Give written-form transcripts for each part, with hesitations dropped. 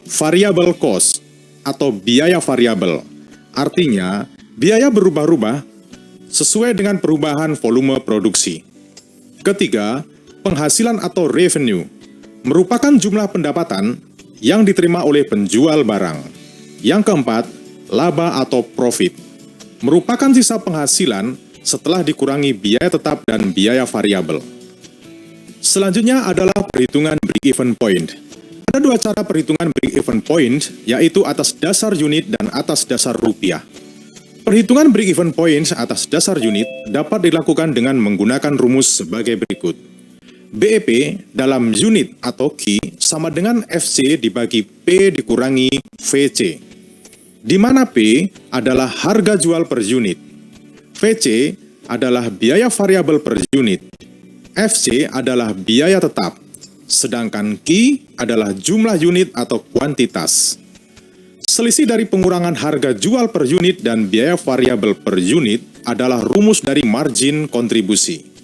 variable cost atau biaya variabel. Artinya, biaya berubah-ubah sesuai dengan perubahan volume produksi. Ketiga, penghasilan atau revenue merupakan jumlah pendapatan yang diterima oleh penjual barang. Yang keempat, laba atau profit merupakan sisa penghasilan setelah dikurangi biaya tetap dan biaya variabel. Selanjutnya adalah perhitungan break-even point. Ada dua cara perhitungan break-even point, yaitu atas dasar unit dan atas dasar rupiah. Perhitungan break-even point atas dasar unit dapat dilakukan dengan menggunakan rumus sebagai berikut. BEP dalam unit atau Q sama dengan FC dibagi P dikurangi VC, di mana P adalah harga jual per unit, VC adalah biaya variabel per unit, FC adalah biaya tetap, sedangkan Q adalah jumlah unit atau kuantitas. Selisih dari pengurangan harga jual per unit dan biaya variabel per unit adalah rumus dari margin kontribusi.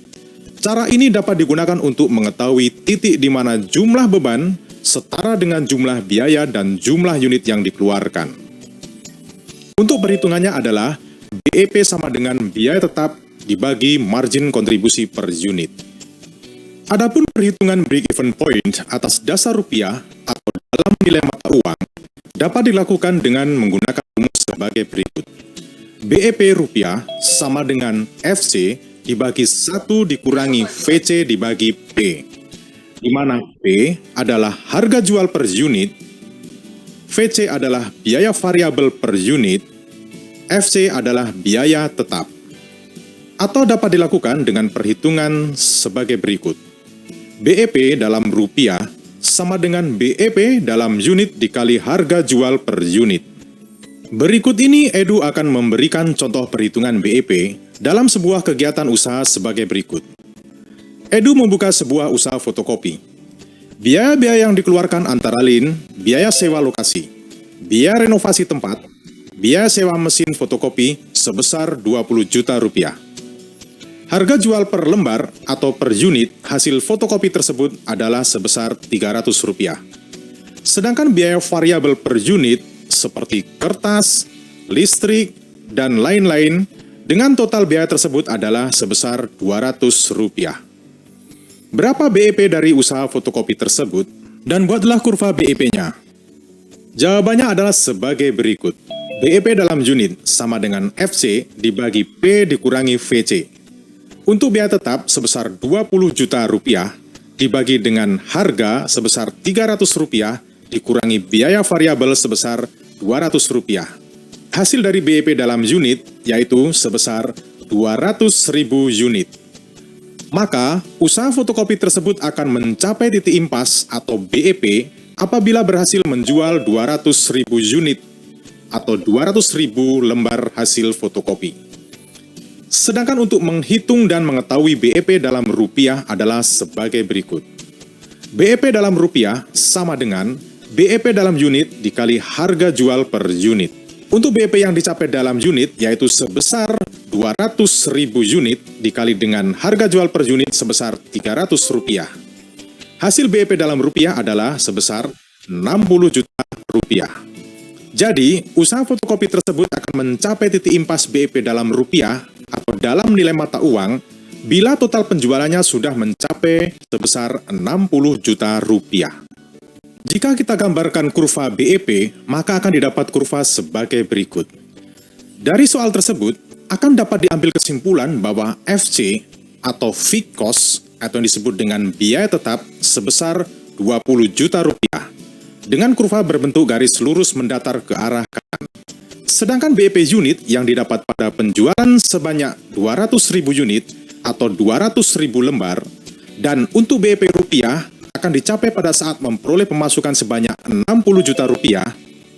Cara ini dapat digunakan untuk mengetahui titik di mana jumlah beban setara dengan jumlah biaya dan jumlah unit yang dikeluarkan. Untuk perhitungannya adalah BEP sama dengan biaya tetap dibagi margin kontribusi per unit. Adapun perhitungan break-even point atas dasar rupiah atau dalam nilai mata uang dapat dilakukan dengan menggunakan rumus sebagai berikut. BEP rupiah sama dengan FC dibagi 1 dikurangi VC dibagi P, di mana P adalah harga jual per unit, VC adalah biaya variabel per unit, FC adalah biaya tetap. Atau dapat dilakukan dengan perhitungan sebagai berikut. BEP dalam rupiah sama dengan BEP dalam unit dikali harga jual per unit. Berikut ini Edu akan memberikan contoh perhitungan BEP dalam sebuah kegiatan usaha sebagai berikut. Edu membuka sebuah usaha fotokopi. Biaya-biaya yang dikeluarkan antara lain biaya sewa lokasi, biaya renovasi tempat, biaya sewa mesin fotokopi sebesar 20 juta rupiah. Harga jual per lembar atau per unit hasil fotokopi tersebut adalah sebesar 300 rupiah. Sedangkan biaya variabel per unit seperti kertas, listrik, dan lain-lain dengan total biaya tersebut adalah sebesar 200 rupiah. Berapa BEP dari usaha fotokopi tersebut? Dan buatlah kurva BEP-nya. Jawabannya adalah sebagai berikut. BEP dalam unit sama dengan FC dibagi P dikurangi VC. Untuk biaya tetap sebesar 20 juta rupiah dibagi dengan harga sebesar 300 rupiah dikurangi biaya variabel sebesar 200 rupiah. Hasil dari BEP dalam unit yaitu sebesar 200.000 unit. Maka, usaha fotokopi tersebut akan mencapai titik impas atau BEP apabila berhasil menjual 200.000 unit atau 200.000 lembar hasil fotokopi. Sedangkan untuk menghitung dan mengetahui BEP dalam rupiah adalah sebagai berikut. BEP dalam rupiah sama dengan BEP dalam unit dikali harga jual per unit. Untuk BEP yang dicapai dalam unit yaitu sebesar 200.000 unit dikali dengan harga jual per unit sebesar 300 rupiah. Hasil BEP dalam rupiah adalah sebesar 60 juta rupiah. Jadi, usaha fotokopi tersebut akan mencapai titik impas BEP dalam rupiah atau dalam nilai mata uang bila total penjualannya sudah mencapai sebesar 60 juta rupiah. Jika kita gambarkan kurva BEP, maka akan didapat kurva sebagai berikut. Dari soal tersebut, akan dapat diambil kesimpulan bahwa FC atau fixed cost atau yang disebut dengan biaya tetap sebesar 20 juta rupiah dengan kurva berbentuk garis lurus mendatar ke arah kanan. Sedangkan BEP unit yang didapat pada penjualan sebanyak 200.000 unit atau 200.000 lembar dan untuk BEP rupiah akan dicapai pada saat memperoleh pemasukan sebanyak 60 juta rupiah,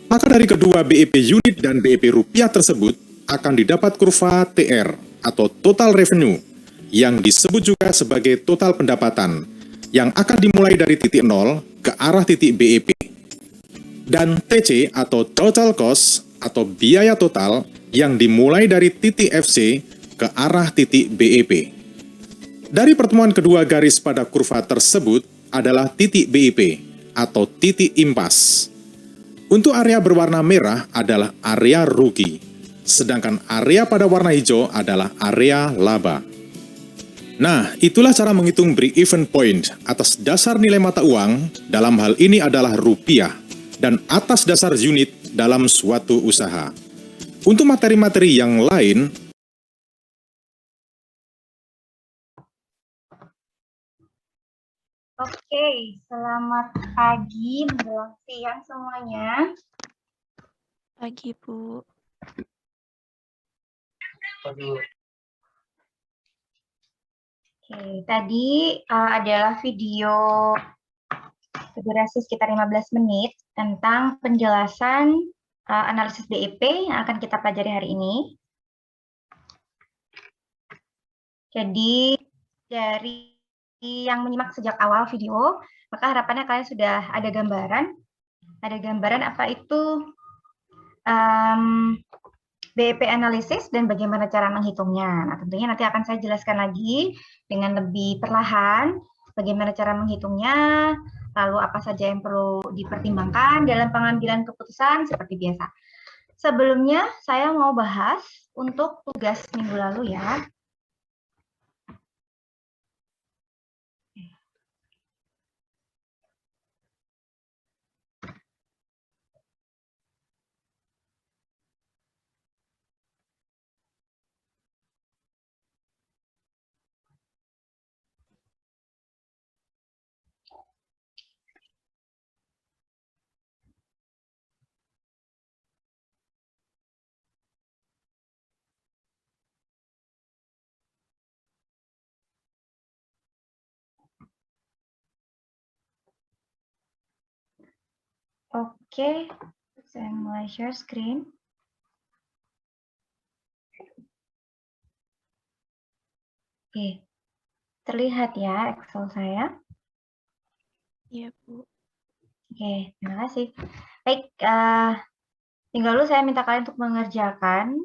maka dari kedua BEP unit dan BEP rupiah tersebut akan didapat kurva TR atau total revenue yang disebut juga sebagai total pendapatan yang akan dimulai dari titik 0 ke arah titik BEP. Dan TC atau total cost atau biaya total yang dimulai dari titik FC ke arah titik BEP. Dari pertemuan kedua garis pada kurva tersebut adalah titik BEP atau titik impas. Untuk area berwarna merah adalah area rugi, sedangkan area pada warna hijau adalah area laba. Nah, itulah cara menghitung break-even point atas dasar nilai mata uang, dalam hal ini adalah rupiah, dan atas dasar unit dalam suatu usaha. Untuk materi-materi yang lain, Oke, selamat pagi menjelang siang semuanya. Pagi, Bu. Oke, tadi adalah video berdurasi sekitar 15 menit tentang penjelasan analisis BEP yang akan kita pelajari hari ini. Jadi dari yang menyimak sejak awal video, maka harapannya kalian sudah ada gambaran apa itu BEP analisis dan bagaimana cara menghitungnya. Nah, tentunya nanti akan saya jelaskan lagi dengan lebih perlahan bagaimana cara menghitungnya, lalu apa saja yang perlu dipertimbangkan dalam pengambilan keputusan seperti biasa. Sebelumnya saya mau bahas untuk tugas minggu lalu ya. Oke, saya mulai share screen. Oke, terlihat ya Excel saya? Iya, Bu. Oke, terima kasih. Baik, tinggal dulu saya minta kalian untuk mengerjakan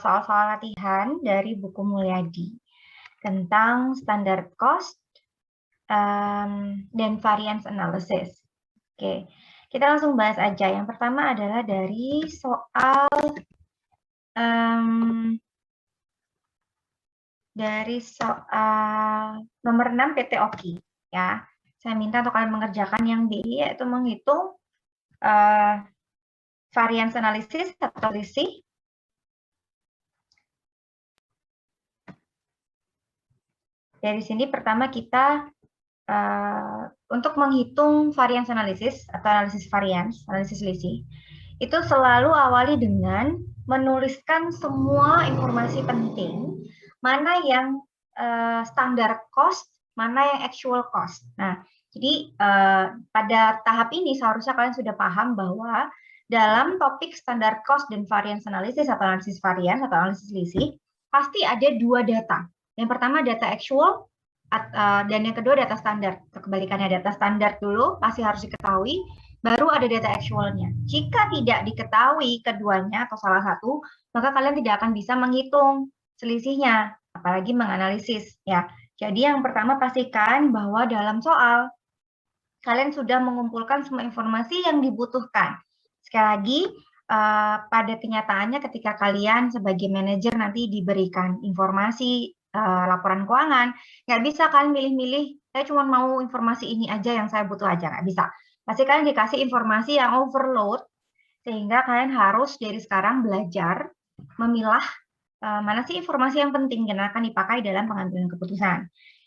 soal-soal latihan dari buku Mulyadi tentang standard cost dan variance analysis. Oke, kita langsung bahas aja. Yang pertama adalah dari soal nomor 6 PT Oki ya. Saya minta untuk kalian mengerjakan yang B, yaitu menghitung variance analysis atau selisih. Dari sini pertama kita untuk menghitung variance analysis atau analisis variance, analisis selisih, itu selalu awali dengan menuliskan semua informasi penting, mana yang standar cost, mana yang actual cost. Nah, jadi pada tahap ini seharusnya kalian sudah paham bahwa dalam topik standar cost dan variance analysis atau analisis variance atau analisis selisih, pasti ada dua data. Yang pertama data actual, dan yang kedua data standar. Kebalikannya, data standar dulu pasti harus diketahui, baru ada data actualnya. Jika tidak diketahui keduanya atau salah satu, maka kalian tidak akan bisa menghitung selisihnya, apalagi menganalisis. Ya, jadi yang pertama pastikan bahwa dalam soal kalian sudah mengumpulkan semua informasi yang dibutuhkan. Sekali lagi, pada kenyataannya ketika kalian sebagai manajer nanti diberikan informasi laporan keuangan, nggak bisa kalian milih-milih, saya cuma mau informasi ini aja yang saya butuh aja, nggak bisa. Pasti kalian dikasih informasi yang overload, sehingga kalian harus dari sekarang belajar memilah mana sih informasi yang penting dan akan dipakai dalam pengambilan keputusan.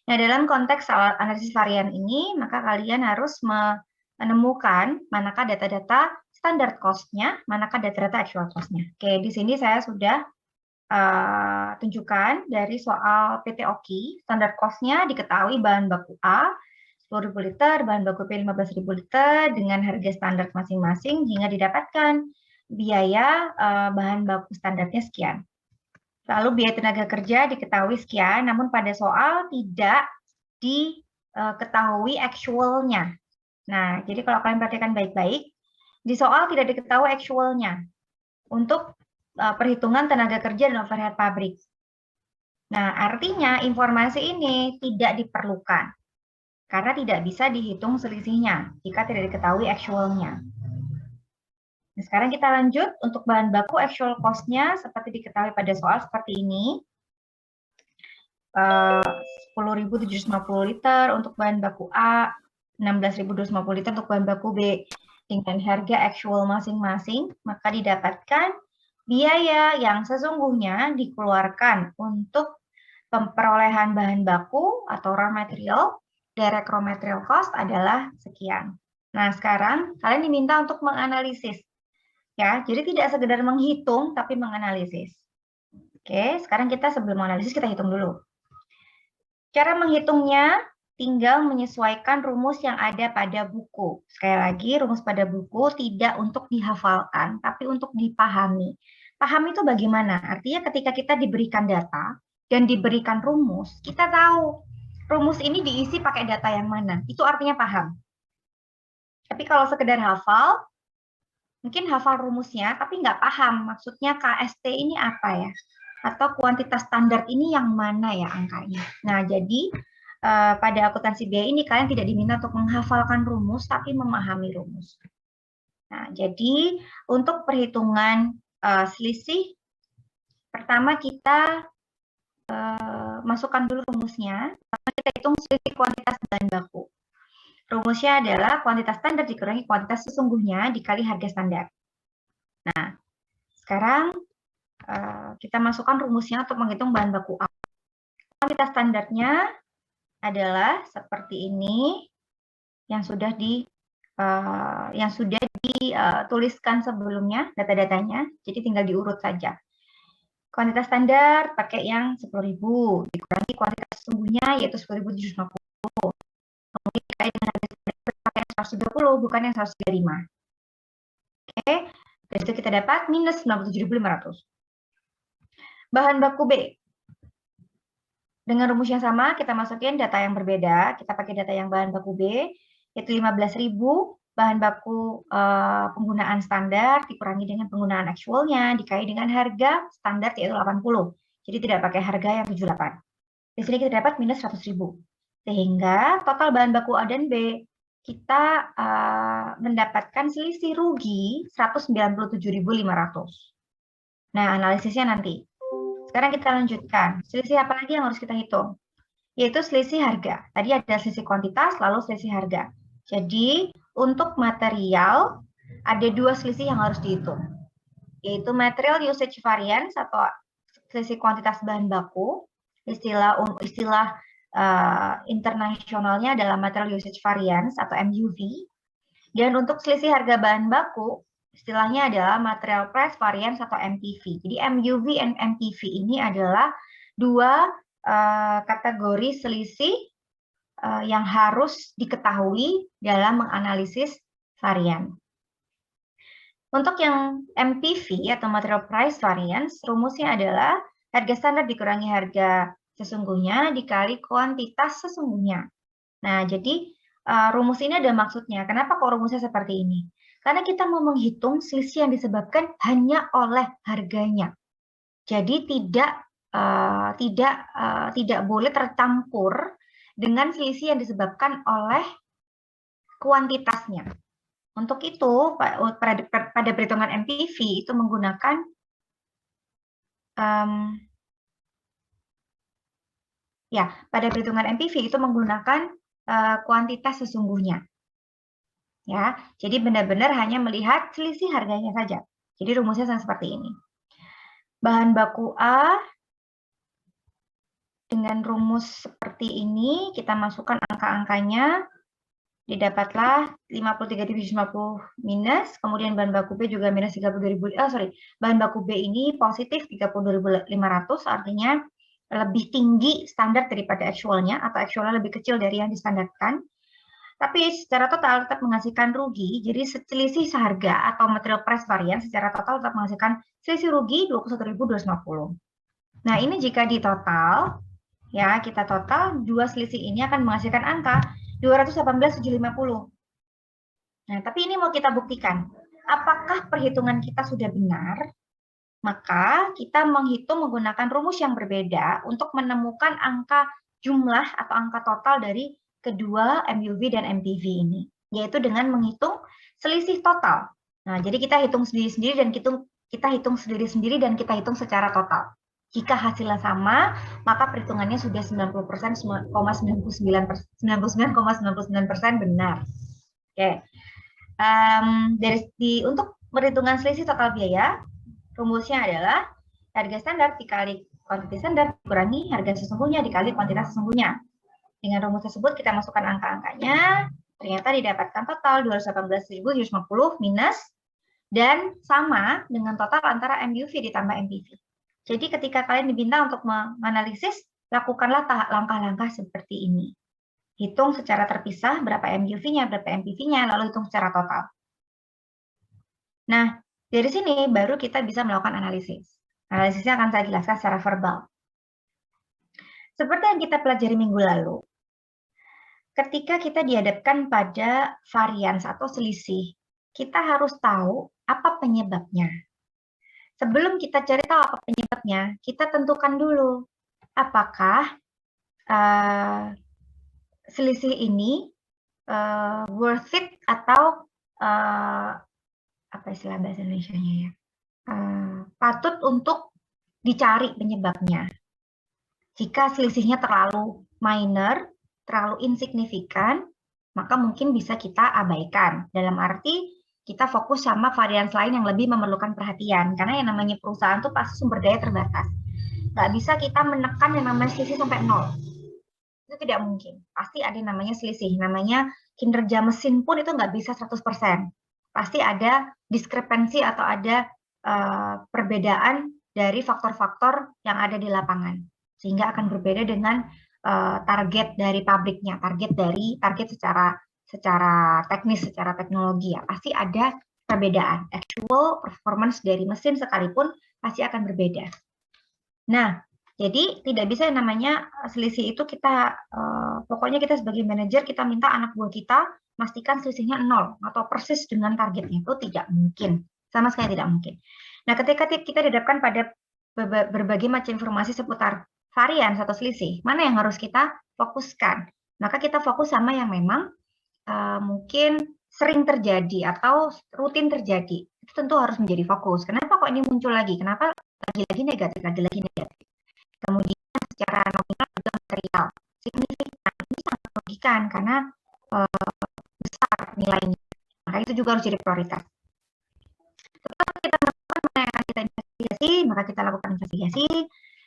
Nah, dalam konteks analisis varian ini, maka kalian harus menemukan manakah data-data standard cost-nya, manakah data-data actual cost-nya. Oke, di sini saya sudah tunjukkan dari soal PT Oki, standard cost-nya diketahui bahan baku A, 10.000 liter, bahan baku B 15.000 liter, dengan harga standar masing-masing, hingga didapatkan biaya bahan baku standarnya sekian. Lalu biaya tenaga kerja diketahui sekian, namun pada soal tidak diketahui actual-nya. Nah, jadi kalau kalian perhatikan baik-baik, di soal tidak diketahui actual-nya untuk perhitungan tenaga kerja dan overhead pabrik. Nah, artinya informasi ini tidak diperlukan karena tidak bisa dihitung selisihnya jika tidak diketahui actual-nya. Nah, sekarang kita lanjut untuk bahan baku actual cost-nya seperti diketahui pada soal seperti ini. 10.750 liter untuk bahan baku A, 16.250 liter untuk bahan baku B. Dengan harga actual masing-masing, maka didapatkan biaya yang sesungguhnya dikeluarkan untuk perolehan bahan baku atau raw material, direct raw material cost adalah sekian. Nah, sekarang kalian diminta untuk menganalisis. Ya, jadi tidak sekedar menghitung, tapi menganalisis. Oke, sekarang kita sebelum menganalisis, kita hitung dulu. Cara menghitungnya tinggal menyesuaikan rumus yang ada pada buku. Sekali lagi, rumus pada buku tidak untuk dihafalkan, tapi untuk dipahami. Paham itu bagaimana? Artinya ketika kita diberikan data dan diberikan rumus, kita tahu rumus ini diisi pakai data yang mana. Itu artinya paham. Tapi kalau sekedar hafal, mungkin hafal rumusnya, tapi nggak paham maksudnya KST ini apa ya? Atau kuantitas standar ini yang mana ya angkanya. Nah, jadi pada akuntansi biaya ini kalian tidak diminta untuk menghafalkan rumus, tapi memahami rumus. Nah, jadi untuk perhitungan selisih, pertama kita masukkan dulu rumusnya. Pertama kita hitung selisih kuantitas bahan baku. Rumusnya adalah kuantitas standar dikurangi kuantitas sesungguhnya dikali harga standar. Nah, sekarang kita masukkan rumusnya untuk menghitung bahan baku A. Kuantitas standarnya adalah seperti ini yang sudah dituliskan sebelumnya data-datanya, jadi tinggal diurut saja. Kuantitas standar pakai yang 10.000 dikurangi kuantitas sesungguhnya yaitu 10.750. Kemudian dikali dengan harga standar pakai 130 bukan yang 135. Oke, dari situ kita dapat minus 97.500. Bahan baku B. Dengan rumus yang sama, kita masukin data yang berbeda. Kita pakai data yang bahan baku B, yaitu 15.000 bahan baku penggunaan standar, dikurangi dengan penggunaan actualnya, dikali dengan harga standar, yaitu 80. Jadi tidak pakai harga yang 78. Di sini kita dapat minus 100.000. Sehingga total bahan baku A dan B, kita mendapatkan selisih rugi 197.500. Nah, analisisnya nanti. Sekarang kita lanjutkan. Selisih apa lagi yang harus kita hitung? Yaitu selisih harga. Tadi ada selisih kuantitas, lalu selisih harga. Jadi, untuk material, ada dua selisih yang harus dihitung. Yaitu material usage variance atau selisih kuantitas bahan baku. Istilah internasionalnya adalah material usage variance atau MUV. Dan untuk selisih harga bahan baku, istilahnya adalah material price variance atau MPV. Jadi MUV dan MPV ini adalah dua kategori selisih yang harus diketahui dalam menganalisis varian. Untuk yang MPV atau material price variance, rumusnya adalah harga standar dikurangi harga sesungguhnya dikali kuantitas sesungguhnya. Nah, jadi rumus ini ada maksudnya. Kenapa kok rumusnya seperti ini? Karena kita mau menghitung selisih yang disebabkan hanya oleh harganya. Jadi tidak boleh tercampur dengan selisih yang disebabkan oleh kuantitasnya. Untuk itu pada perhitungan MPV itu menggunakan pada perhitungan MPV itu menggunakan kuantitas sesungguhnya. Ya, jadi benar-benar hanya melihat selisih harganya saja. Jadi rumusnya seperti ini. Bahan baku A dengan rumus seperti ini kita masukkan angka-angkanya, didapatlah 53.750 minus, kemudian bahan baku B juga minus 32.000. Bahan baku B ini positif 32.500, artinya lebih tinggi standar daripada actualnya atau actualnya lebih kecil dari yang distandarkan. Tapi secara total tetap menghasilkan rugi, jadi selisih seharga atau material price variance secara total tetap menghasilkan selisih rugi 21.250. Nah, ini jika di total, ya kita total, dua selisih ini akan menghasilkan angka 218.750. Nah, tapi ini mau kita buktikan, apakah perhitungan kita sudah benar? Maka kita menghitung menggunakan rumus yang berbeda untuk menemukan angka jumlah atau angka total dari kedua MUV dan MPV ini, yaitu dengan menghitung selisih total Nah, jadi kita hitung sendiri-sendiri dan kita hitung sendiri-sendiri dan kita hitung secara total. Jika hasilnya sama, maka perhitungannya sudah 90%, 99,99% benar. Oke. Untuk perhitungan selisih total biaya, rumusnya adalah harga standar dikali kuantitas standar dikurangi harga sesungguhnya dikali kuantitas sesungguhnya. Dengan rumus tersebut kita masukkan angka-angkanya, ternyata didapatkan total 218.750 minus dan sama dengan total antara MUV ditambah MPV. Jadi ketika kalian diminta untuk menganalisis, lakukanlah langkah-langkah seperti ini. Hitung secara terpisah berapa MUV-nya, berapa MPV-nya, lalu hitung secara total. Nah, dari sini baru kita bisa melakukan analisis. Analisisnya akan saya jelaskan secara verbal. Seperti yang kita pelajari minggu lalu, ketika kita dihadapkan pada varians atau selisih, kita harus tahu apa penyebabnya. Sebelum kita cari tahu apa penyebabnya, kita tentukan dulu apakah selisih ini worth it atau apa istilah bahasa Indonesianya ya, patut untuk dicari penyebabnya. Jika selisihnya terlalu minor, terlalu insignifikan, maka mungkin bisa kita abaikan. Dalam arti kita fokus sama varians lain yang lebih memerlukan perhatian. Karena yang namanya perusahaan itu pasti sumber daya terbatas. Nggak bisa kita menekan yang namanya selisih sampai 0. Itu tidak mungkin. Pasti ada yang namanya selisih. Namanya kinerja mesin pun itu nggak bisa 100%. Pasti ada diskrepensi atau ada perbedaan dari faktor-faktor yang ada di lapangan. Sehingga akan berbeda dengan target dari pabriknya, target secara teknis, secara teknologi ya, pasti ada perbedaan. Actual performance dari mesin sekalipun pasti akan berbeda. Nah, jadi tidak bisa yang namanya selisih itu kita, pokoknya kita sebagai manajer kita minta anak buah kita pastikan selisihnya 0 atau persis dengan targetnya, itu tidak mungkin, sama sekali tidak mungkin. Nah, ketika kita dihadapkan pada berbagai macam informasi seputar varians atau selisih, mana yang harus kita fokuskan? Maka kita fokus sama yang memang mungkin sering terjadi atau rutin terjadi. Itu tentu harus menjadi fokus. Kenapa kok ini muncul lagi? Kenapa lagi-lagi negatif, lagi-lagi negatif? Kemudian secara nominal juga material. Signifikan, ini sangat merugikan karena besar nilainya. Maka itu juga harus jadi prioritas. Setelah kita melakukan mana yang akan kita investigasi, maka kita lakukan investigasi.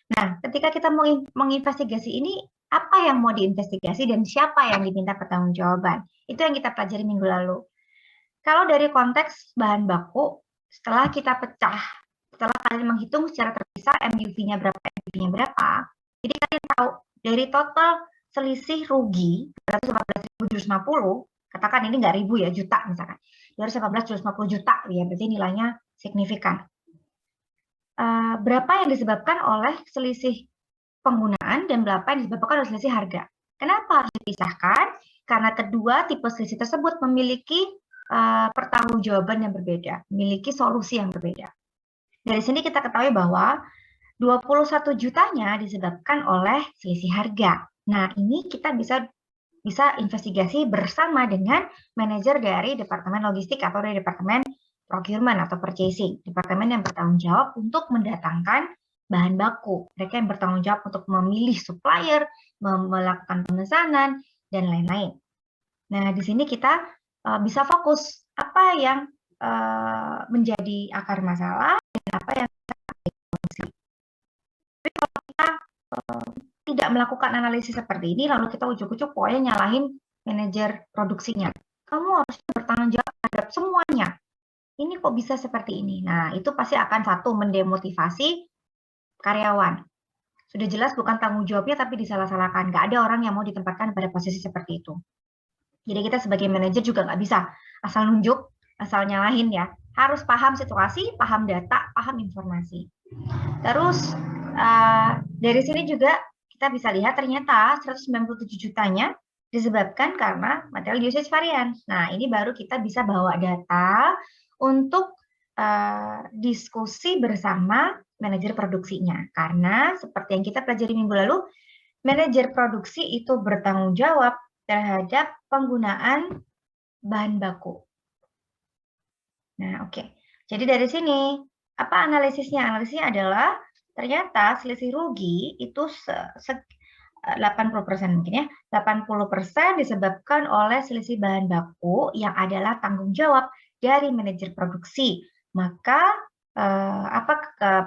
Nah, ketika kita mau menginvestigasi ini, apa yang mau diinvestigasi dan siapa yang diminta pertanggungjawaban? Itu yang kita pelajari minggu lalu. Kalau dari konteks bahan baku, setelah kita pecah, setelah kalian menghitung secara terpisah MUV-nya berapa, MPV-nya berapa, jadi kalian tahu dari total selisih rugi 218.750, katakan ini nggak ribu ya, juta misalkan, 218.750 juta ya, berarti nilainya signifikan. Berapa yang disebabkan oleh selisih penggunaan dan berapa yang disebabkan oleh selisih harga. Kenapa harus dipisahkan? Karena kedua tipe selisih tersebut memiliki pertanggungjawaban yang berbeda, memiliki solusi yang berbeda. Dari sini kita ketahui bahwa 21 jutanya disebabkan oleh selisih harga. Nah, ini kita bisa investigasi bersama dengan manajer dari departemen logistik atau dari departemen procurement atau purchasing, departemen yang bertanggung jawab untuk mendatangkan bahan baku. Mereka yang bertanggung jawab untuk memilih supplier, melakukan pemesanan, dan lain-lain. Nah, di sini kita bisa fokus apa yang menjadi akar masalah dan apa yang kita solusi. Tapi kalau kita tidak melakukan analisis seperti ini, lalu kita ujuk-ujuk pokoknya nyalahin manajer produksinya. Kamu harus bertanggung jawab terhadap semuanya. Ini kok bisa seperti ini? Nah, itu pasti akan satu mendemotivasi karyawan. Sudah jelas bukan tanggung jawabnya tapi disalah-salahkan. Nggak ada orang yang mau ditempatkan pada posisi seperti itu. Jadi kita sebagai manajer juga nggak bisa asal nunjuk, asal nyalahin ya. Harus paham situasi, paham data, paham informasi. Terus dari sini juga kita bisa lihat ternyata 197 jutanya disebabkan karena material usage variance. Nah, ini baru kita bisa bawa data untuk diskusi bersama manajer produksinya. Karena seperti yang kita pelajari minggu lalu, manajer produksi itu bertanggung jawab terhadap penggunaan bahan baku. Nah, oke. Jadi dari sini, apa analisisnya? Analisisnya adalah ternyata selisih rugi itu 80% mungkin ya, 80% disebabkan oleh selisih bahan baku yang adalah tanggung jawab dari manajer produksi. Maka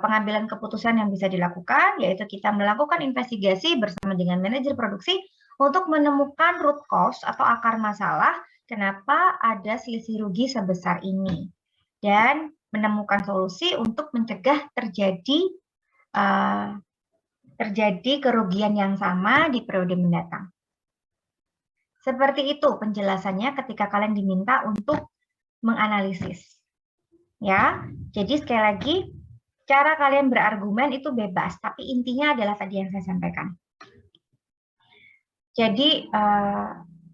pengambilan keputusan yang bisa dilakukan yaitu kita melakukan investigasi bersama dengan manajer produksi untuk menemukan root cause atau akar masalah kenapa ada selisih rugi sebesar ini dan menemukan solusi untuk mencegah terjadi kerugian yang sama di periode mendatang. Seperti itu penjelasannya ketika kalian diminta untuk menganalisis. Ya, jadi sekali lagi cara kalian berargumen itu bebas, tapi intinya adalah tadi yang saya sampaikan. Jadi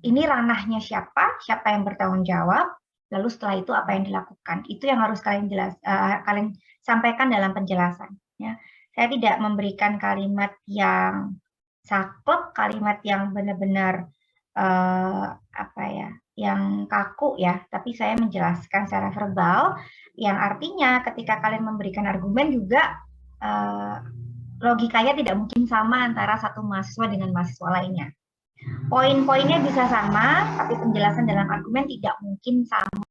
ini ranahnya siapa yang bertanggung jawab, lalu setelah itu apa yang dilakukan. Itu yang harus kalian kalian sampaikan dalam penjelasan. Ya. Saya tidak memberikan kalimat yang saklek, kalimat yang benar-benar yang kaku ya, tapi saya menjelaskan secara verbal, yang artinya ketika kalian memberikan argumen juga logikanya tidak mungkin sama antara satu mahasiswa dengan mahasiswa lainnya. Poin-poinnya bisa sama, tapi penjelasan dalam argumen tidak mungkin sama.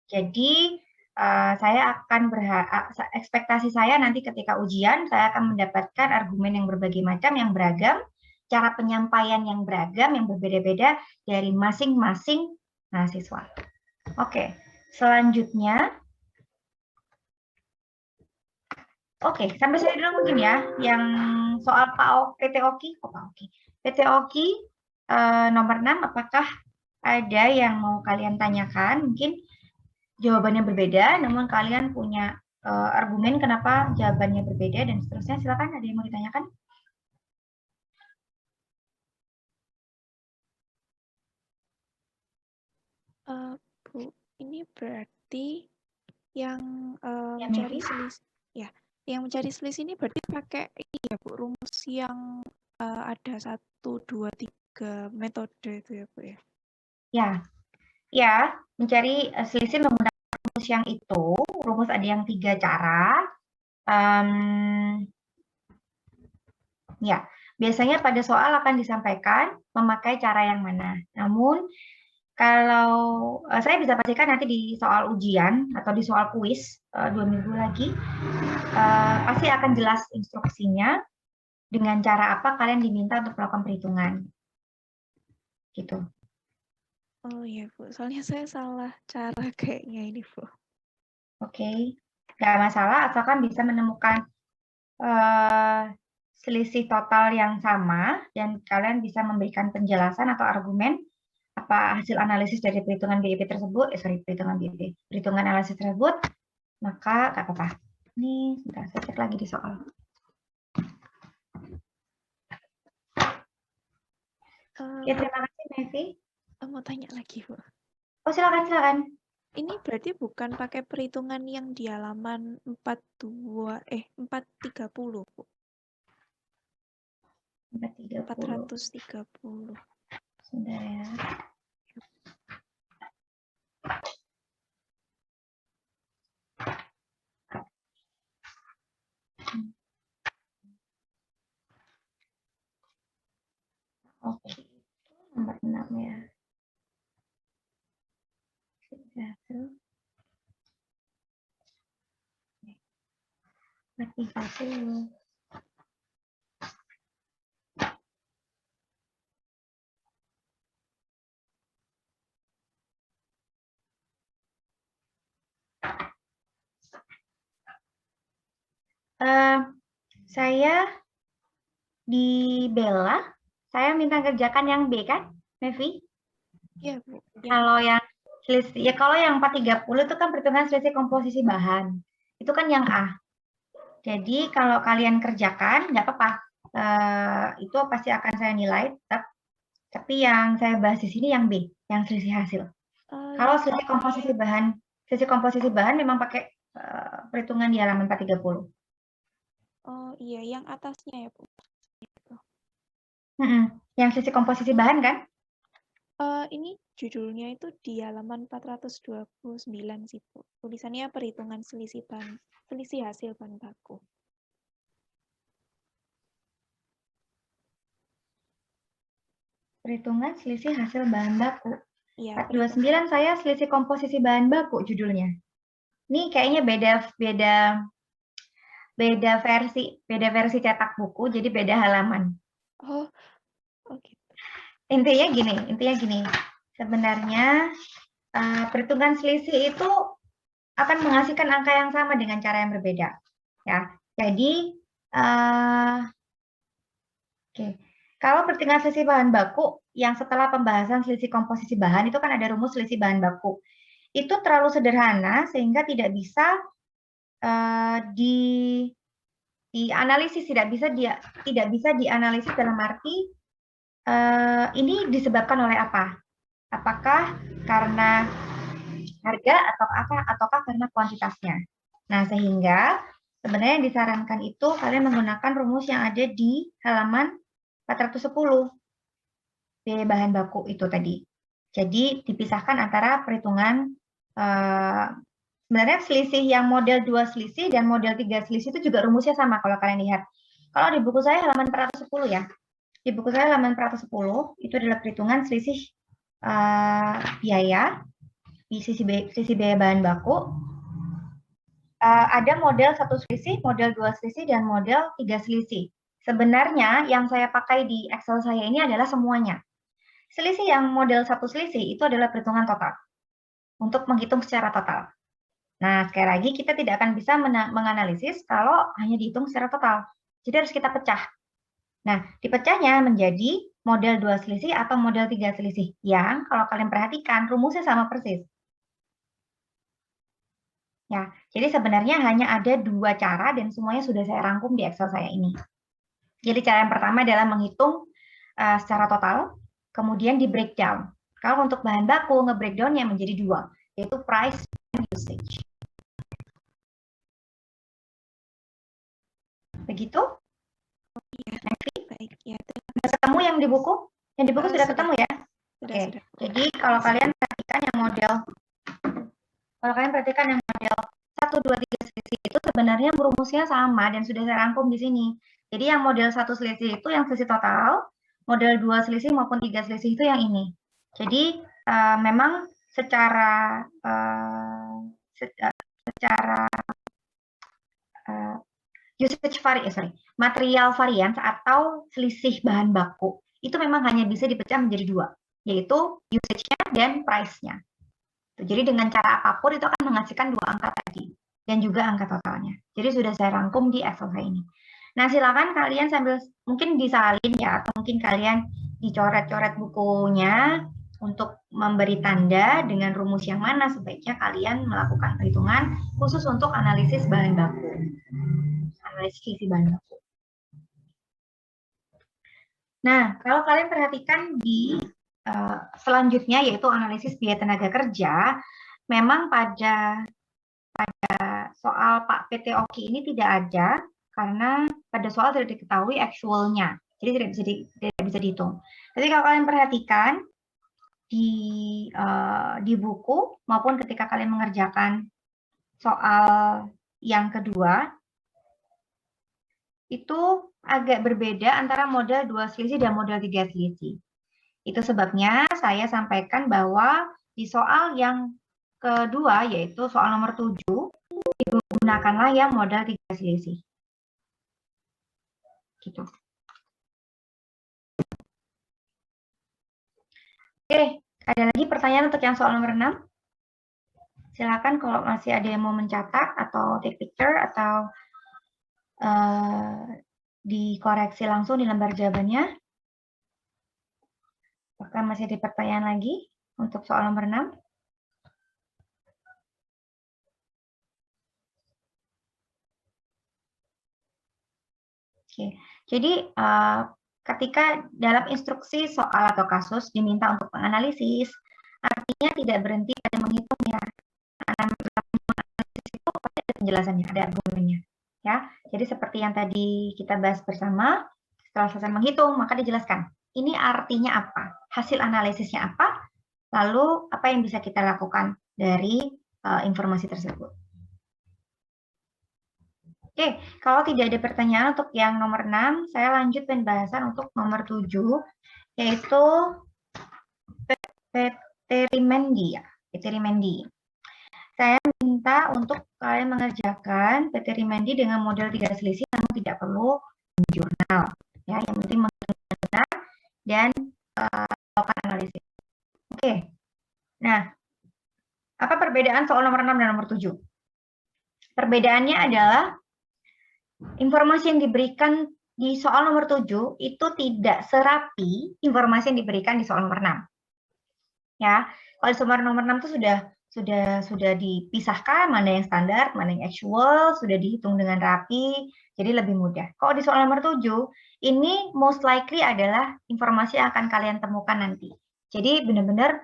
Jadi saya akan ekspektasi saya nanti ketika ujian, saya akan mendapatkan argumen yang berbagai macam, yang beragam, cara penyampaian yang beragam, yang berbeda-beda dari masing-masing mahasiswa. Oke, selanjutnya. Oke, sampai sini dulu mungkin ya, yang soal PT Oki. PT Oki nomor 6, apakah ada yang mau kalian tanyakan? Mungkin jawabannya berbeda, namun kalian punya argumen kenapa jawabannya berbeda dan seterusnya. Silakan, ada yang mau ditanyakan? Bu, ini berarti yang Ya, mencari Mevi. selisih, ya, yang mencari selisih ini berarti pakai ini ya Bu, rumus yang ada 1, 2, 3 metode itu ya Bu ya? Ya, mencari selisih menggunakan rumus yang itu. Rumus ada yang 3 cara. Ya, biasanya pada soal akan disampaikan memakai cara yang mana. Namun kalau saya bisa pastikan nanti di soal ujian atau di soal kuis 2 minggu lagi pasti akan jelas instruksinya dengan cara apa kalian diminta untuk melakukan perhitungan. Gitu. Oh iya Bu, soalnya saya salah cara kayaknya ini Bu. Oke, nggak masalah asalkan bisa menemukan selisih total yang sama dan kalian bisa memberikan penjelasan atau argumen apa hasil analisis dari perhitungan BIP tersebut, perhitungan analisis tersebut, maka nggak apa-apa. Ini sebentar, saya cek lagi di soal. Ya, terima kasih, Mevi. Mau tanya lagi, Bu. Oh, silakan. Ini berarti bukan pakai perhitungan yang di halaman 430, Bu. 430. Sebentar ya. Oke, nomor 6 ya. Saya di Bella, saya minta kerjakan yang B kan, Mevi? Iya, Bu. Kalau yang kalau yang 430 itu kan perhitungan selisih komposisi bahan. Itu kan yang A. Jadi kalau kalian kerjakan nggak apa-apa. Itu pasti akan saya nilai tetap. Tapi yang saya bahas di sini yang B, yang selisih hasil. Kalau selisih komposisi bahan memang pakai perhitungan di halaman 430. Oh iya, yang atasnya ya Bu. Yang selisih komposisi bahan kan? Ini judulnya itu di halaman 429 sih, Bu. Tulisannya perhitungan selisih hasil bahan baku. Perhitungan selisih hasil bahan baku. Iya, 429 saya selisih komposisi bahan baku judulnya. Ini kayaknya beda versi cetak buku, jadi beda halaman. Oh, gitu. Intinya gini. Sebenarnya perhitungan selisih itu akan menghasilkan angka yang sama dengan cara yang berbeda. Ya, jadi kalau perhitungan selisih bahan baku yang setelah pembahasan selisih komposisi bahan itu kan ada rumus selisih bahan baku. Itu terlalu sederhana sehingga tidak bisa dianalisis, tidak bisa dianalisis dalam arti ini disebabkan oleh apa? Apakah karena harga ataukah karena kuantitasnya? Nah, sehingga sebenarnya yang disarankan itu kalian menggunakan rumus yang ada di halaman 410 biaya bahan baku itu tadi. Jadi dipisahkan antara perhitungan sebenarnya selisih yang model 2 selisih dan model 3 selisih itu juga rumusnya sama kalau kalian lihat. Kalau di buku saya halaman 410 ya. Di buku saya halaman 410 itu adalah perhitungan selisih biaya di sisi biaya bahan baku. Ada model 1 selisih, model 2 selisih, dan model 3 selisih. Sebenarnya yang saya pakai di Excel saya ini adalah semuanya. Selisih yang model 1 selisih itu adalah perhitungan total untuk menghitung secara total. Nah, sekali lagi kita tidak akan bisa menganalisis kalau hanya dihitung secara total. Jadi harus kita pecah. Nah, dipecahnya menjadi model 2 selisih atau model 3 selisih yang kalau kalian perhatikan rumusnya sama persis. Ya, jadi sebenarnya hanya ada 2 cara dan semuanya sudah saya rangkum di Excel saya ini. Jadi cara yang pertama adalah menghitung secara total, kemudian di breakdown. Kalau untuk bahan baku, nge-breakdownnya menjadi 2, yaitu price dan usage. Begitu? Iya, baik. Ya, sudah ketemu yang di buku? Yang di buku sudah ketemu ya? Sudah. Jadi kalau kalian perhatikan yang model 1, 2, 3 selisih itu sebenarnya rumusnya sama dan sudah saya rangkum di sini. Jadi yang model 1 selisih itu yang selisih total, model 2 selisih maupun 3 selisih itu yang ini. Jadi memang secara material variance atau selisih bahan baku itu memang hanya bisa dipecah menjadi 2, yaitu usage-nya dan price-nya. Jadi dengan cara apapun itu akan menghasilkan 2 angka tadi dan juga angka totalnya. Jadi sudah saya rangkum di Excel saya ini. Nah, silakan kalian sambil mungkin disalin ya, atau mungkin kalian dicoret-coret bukunya untuk memberi tanda dengan rumus yang mana sebaiknya kalian melakukan perhitungan khusus untuk analisis bahan baku. Analisis isi bahan baku. Nah, kalau kalian perhatikan di selanjutnya yaitu analisis biaya tenaga kerja, memang pada soal Pak PT Oki ini tidak ada karena pada soal tidak diketahui actual-nya, jadi tidak bisa dihitung. Tapi kalau kalian perhatikan di buku maupun ketika kalian mengerjakan soal yang kedua, itu agak berbeda antara model 2 selisih dan model 3 selisih. Itu sebabnya saya sampaikan bahwa di soal yang kedua, yaitu soal nomor 7, digunakanlah yang model 3 selisih. Gitu. Oke, ada lagi pertanyaan untuk yang soal nomor 6? Silakan kalau masih ada yang mau mencatat atau take picture atau dikoreksi langsung di lembar jawabannya. Apakah masih ada pertanyaan lagi untuk soal nomor 6? Oke, jadi ketika dalam instruksi soal atau kasus diminta untuk menganalisis, artinya tidak berhenti pada menghitung ya. Menganalisis itu pasti ada penjelasannya, ada argumennya. Ya, jadi seperti yang tadi kita bahas bersama, setelah selesai menghitung maka dijelaskan ini artinya apa, hasil analisisnya apa, Lalu apa yang bisa kita lakukan dari informasi tersebut? Oke, kalau tidak ada pertanyaan untuk yang nomor 6, saya lanjut pembahasan untuk nomor 7, yaitu Petterimendi ya, Petterimendi. Saya minta untuk kalian mengerjakan Petterimendi dengan model 3 selisih, namun tidak perlu jurnal. Ya, yang penting benar dan melakukan analisis. Oke. Nah, apa perbedaan soal nomor 6 dan nomor 7? Perbedaannya adalah informasi yang diberikan di soal nomor 7 itu tidak serapi informasi yang diberikan di soal nomor 6. Ya, kalau di soal nomor 6 itu sudah dipisahkan mana yang standar, mana yang actual, sudah dihitung dengan rapi, jadi lebih mudah. Kalau di soal nomor 7, ini most likely adalah informasi yang akan kalian temukan nanti. Jadi benar-benar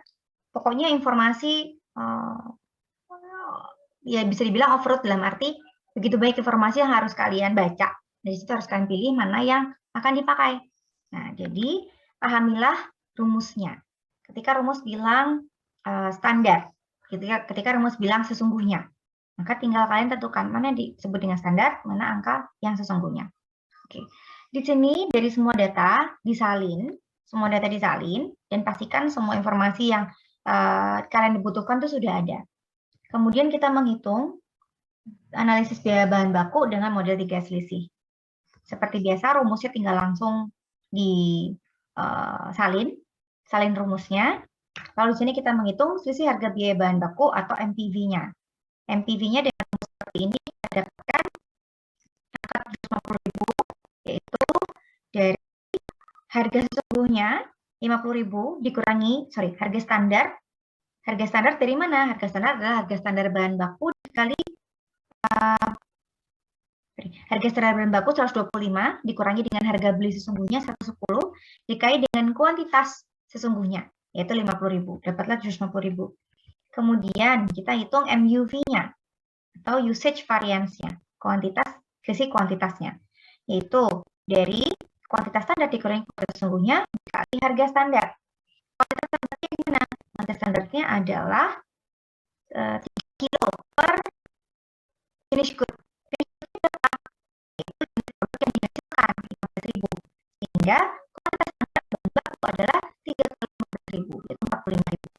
pokoknya informasi ya bisa dibilang overload dalam arti begitu banyak informasi yang harus kalian baca. Dari situ harus kalian pilih mana yang akan dipakai. Nah, jadi pahamilah rumusnya. Ketika rumus bilang standar, ketika rumus bilang sesungguhnya, maka tinggal kalian tentukan mana yang disebut dengan standar, mana angka yang sesungguhnya. Oke. Di sini dari semua data disalin, dan pastikan semua informasi yang kalian dibutuhkan itu sudah ada. Kemudian kita menghitung analisis biaya bahan baku dengan model 3 selisih. Seperti biasa, rumusnya tinggal langsung salin rumusnya. Lalu di sini kita menghitung selisih harga biaya bahan baku atau MPV-nya. MPV-nya dengan rumus seperti ini kita dapatkan angka 750.000, yaitu dari harga sesungguhnya 50.000 dikurangi, harga standar. Harga standar dari mana? Harga standar adalah harga standar bahan baku dikali harga standar bahan baku 125 dikurangi dengan harga beli sesungguhnya 110 dikali dengan kuantitas sesungguhnya yaitu 50.000, dapatlah 750.000. Kemudian kita hitung MUV-nya atau usage variance-nya, selisih kuantitasnya, yaitu dari kuantitas standar dikurangi kuantitas sesungguhnya dikali harga standar. Kuantitas standarnya gimana? Kuantitas standarnya adalah 3 kilo per finished good. Sehingga kuantitas standar bahan baku adalah 3 kali 15.000, yaitu 45.000.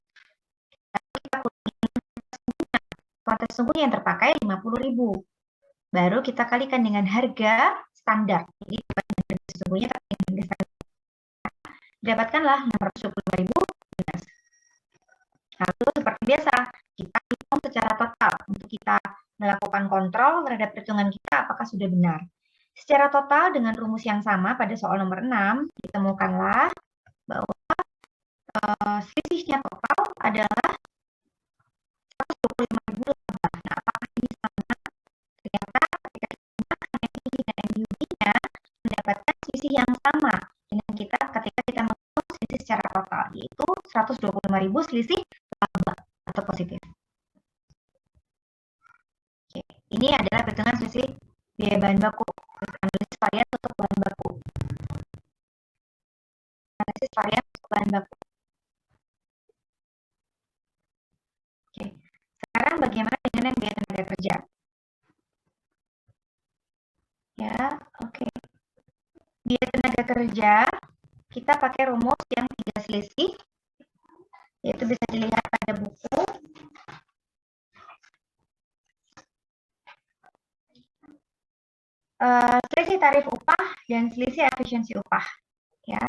Kuantitas sesungguhnya yang terpakai 50.000. Baru kita kalikan dengan harga standar. Jadi harga sesungguhnya terkali harga standar. Dapatkanlah 625.000 Lalu seperti biasa, kita hitung secara total untuk kita melakukan kontrol terhadap perhitungan kita apakah sudah benar. Secara total dengan rumus yang sama pada soal nomor 6, ditemukanlah bahwa selisihnya total adalah 125.000 lebih. Nah, apakah ini sama? Ternyata ketika kita MPV dan MUV-nya mendapatkan selisih yang sama dengan ketika kita menghitung selisih secara total, yaitu 125.000 selisih laba atau positif. Oke, ini adalah perhitungan selisih biaya bahan baku, analisis varian untuk bahan baku. Analisis varian untuk bahan baku. Oke, sekarang bagaimana dengan yang biaya tenaga kerja? Ya, oke. Biaya tenaga kerja, kita pakai rumus yang 3 selisih, yaitu bisa dilihat pada buku. Selisih tarif upah dan selisih efisiensi upah, ya,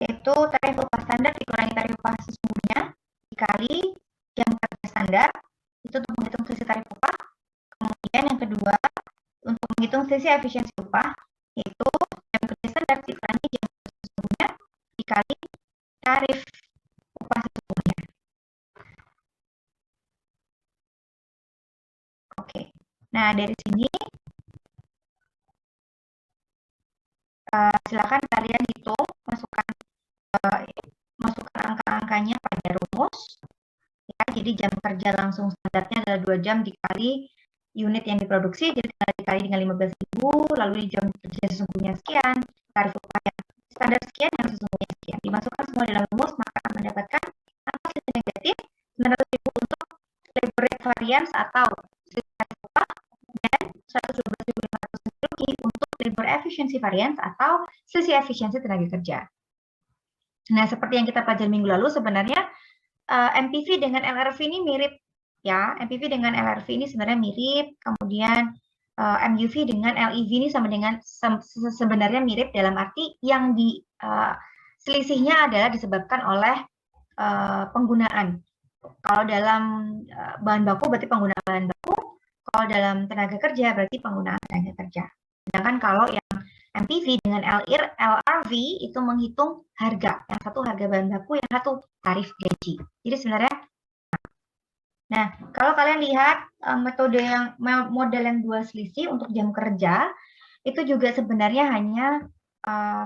yaitu tarif upah standar dikurangi tarif upah sesungguhnya dikali jam kerja standar, itu untuk menghitung selisih tarif upah. Kemudian yang kedua, untuk menghitung selisih efisiensi upah, yaitu jam kerja standar dikurangi jam kerja sesungguhnya dikali tarif upah sesungguhnya. Oke, nah dari sini silakan kalian hitung, masukkan angka-angkanya pada rumus. Ya, jadi jam kerja langsung standarnya adalah 2 jam dikali unit yang diproduksi, jadi dikali dengan 15.000, lalu di jam kerja sesungguhnya sekian, tarif upah yang standar sekian, yang sesungguhnya sekian. Dimasukkan semua dalam rumus, maka akan mendapatkan angka selisih varians atau dan 112.500 rugi untuk labor efficiency variance atau selisih efisiensi tenaga kerja. Nah, seperti yang kita pelajari minggu lalu, sebenarnya MPV dengan LRV ini mirip ya. MPV dengan LRV ini sebenarnya mirip. Kemudian MUV dengan LEV ini sama dengan sebenarnya mirip dalam arti yang di selisihnya adalah disebabkan oleh penggunaan. Kalau dalam bahan baku berarti penggunaan bahan baku, kalau dalam tenaga kerja berarti penggunaan tenaga kerja. Sedangkan kalau yang MPV dengan LRV itu menghitung harga. Yang satu harga bahan baku, yang satu tarif gaji. Jadi sebenarnya, nah kalau kalian lihat model yang dua selisih untuk jam kerja, itu juga sebenarnya hanya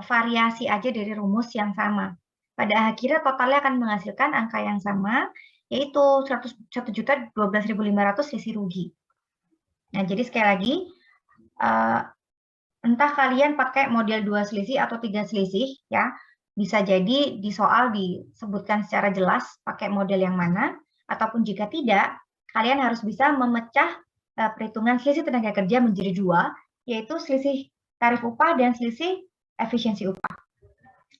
variasi aja dari rumus yang sama. Pada akhirnya totalnya akan menghasilkan angka yang sama, yaitu 1.012.500 selisih rugi. Nah, jadi sekali lagi, entah kalian pakai model 2 selisih atau 3 selisih, ya, bisa jadi di soal disebutkan secara jelas pakai model yang mana, ataupun jika tidak, kalian harus bisa memecah perhitungan selisih tenaga kerja menjadi dua, yaitu selisih tarif upah dan selisih efisiensi upah.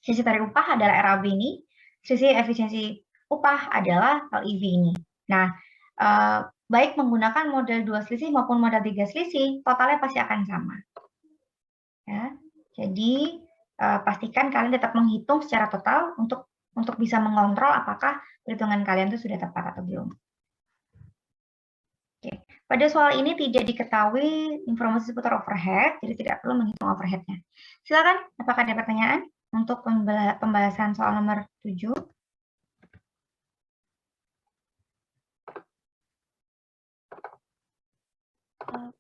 Selisih tarif upah adalah RAB ini, selisih efisiensi upah adalah LEV ini. Nah, baik menggunakan model 2 selisih maupun model 3 selisih, totalnya pasti akan sama. Ya, jadi pastikan kalian tetap menghitung secara total untuk bisa mengontrol apakah perhitungan kalian itu sudah tepat atau belum. Oke. Pada soal ini tidak diketahui informasi seputar overhead, jadi tidak perlu menghitung overheadnya. Silakan, apakah ada pertanyaan untuk pembahasan soal nomor 7?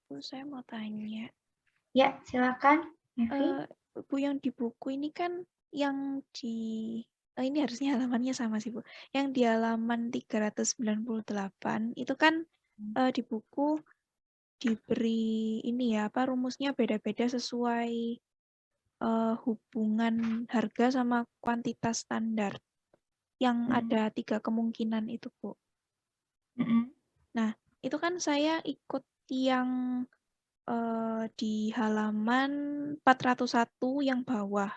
Bu, saya mau tanya. Ya, silakan. Bu, yang di buku ini kan yang di ini harusnya halamannya sama sih, Bu. Yang di halaman 398 itu kan di buku diberi ini ya, apa rumusnya beda-beda sesuai hubungan harga sama kuantitas standar. Yang ada 3 kemungkinan itu, Bu. Nah, itu kan saya ikut yang di halaman 401 yang bawah.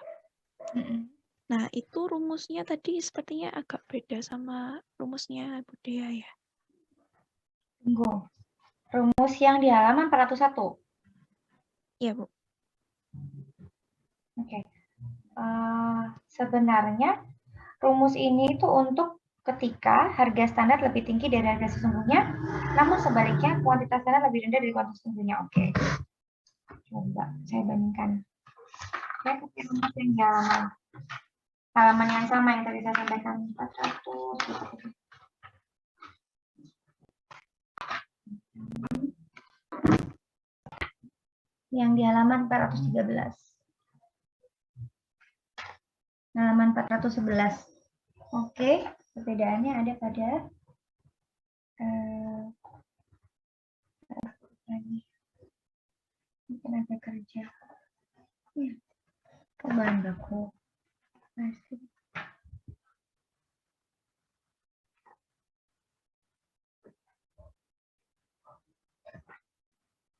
Nah, itu rumusnya tadi sepertinya agak beda sama rumusnya Bu Dea ya. Tunggu. Rumus yang di halaman 401? Iya, Bu. Oke. Sebenarnya rumus ini itu untuk ketika harga standar lebih tinggi dari harga sesungguhnya, namun sebaliknya kuantitas standar lebih rendah dari kuantitas sesungguhnya. Oke. Coba saya bandingkan. Saya pakai rumus yang di halaman yang sama yang tadi saya sampaikan 400. Yang di halaman 413. Halaman 411. Oke, perbedaannya ada pada tenaga kerja. Bahan baku.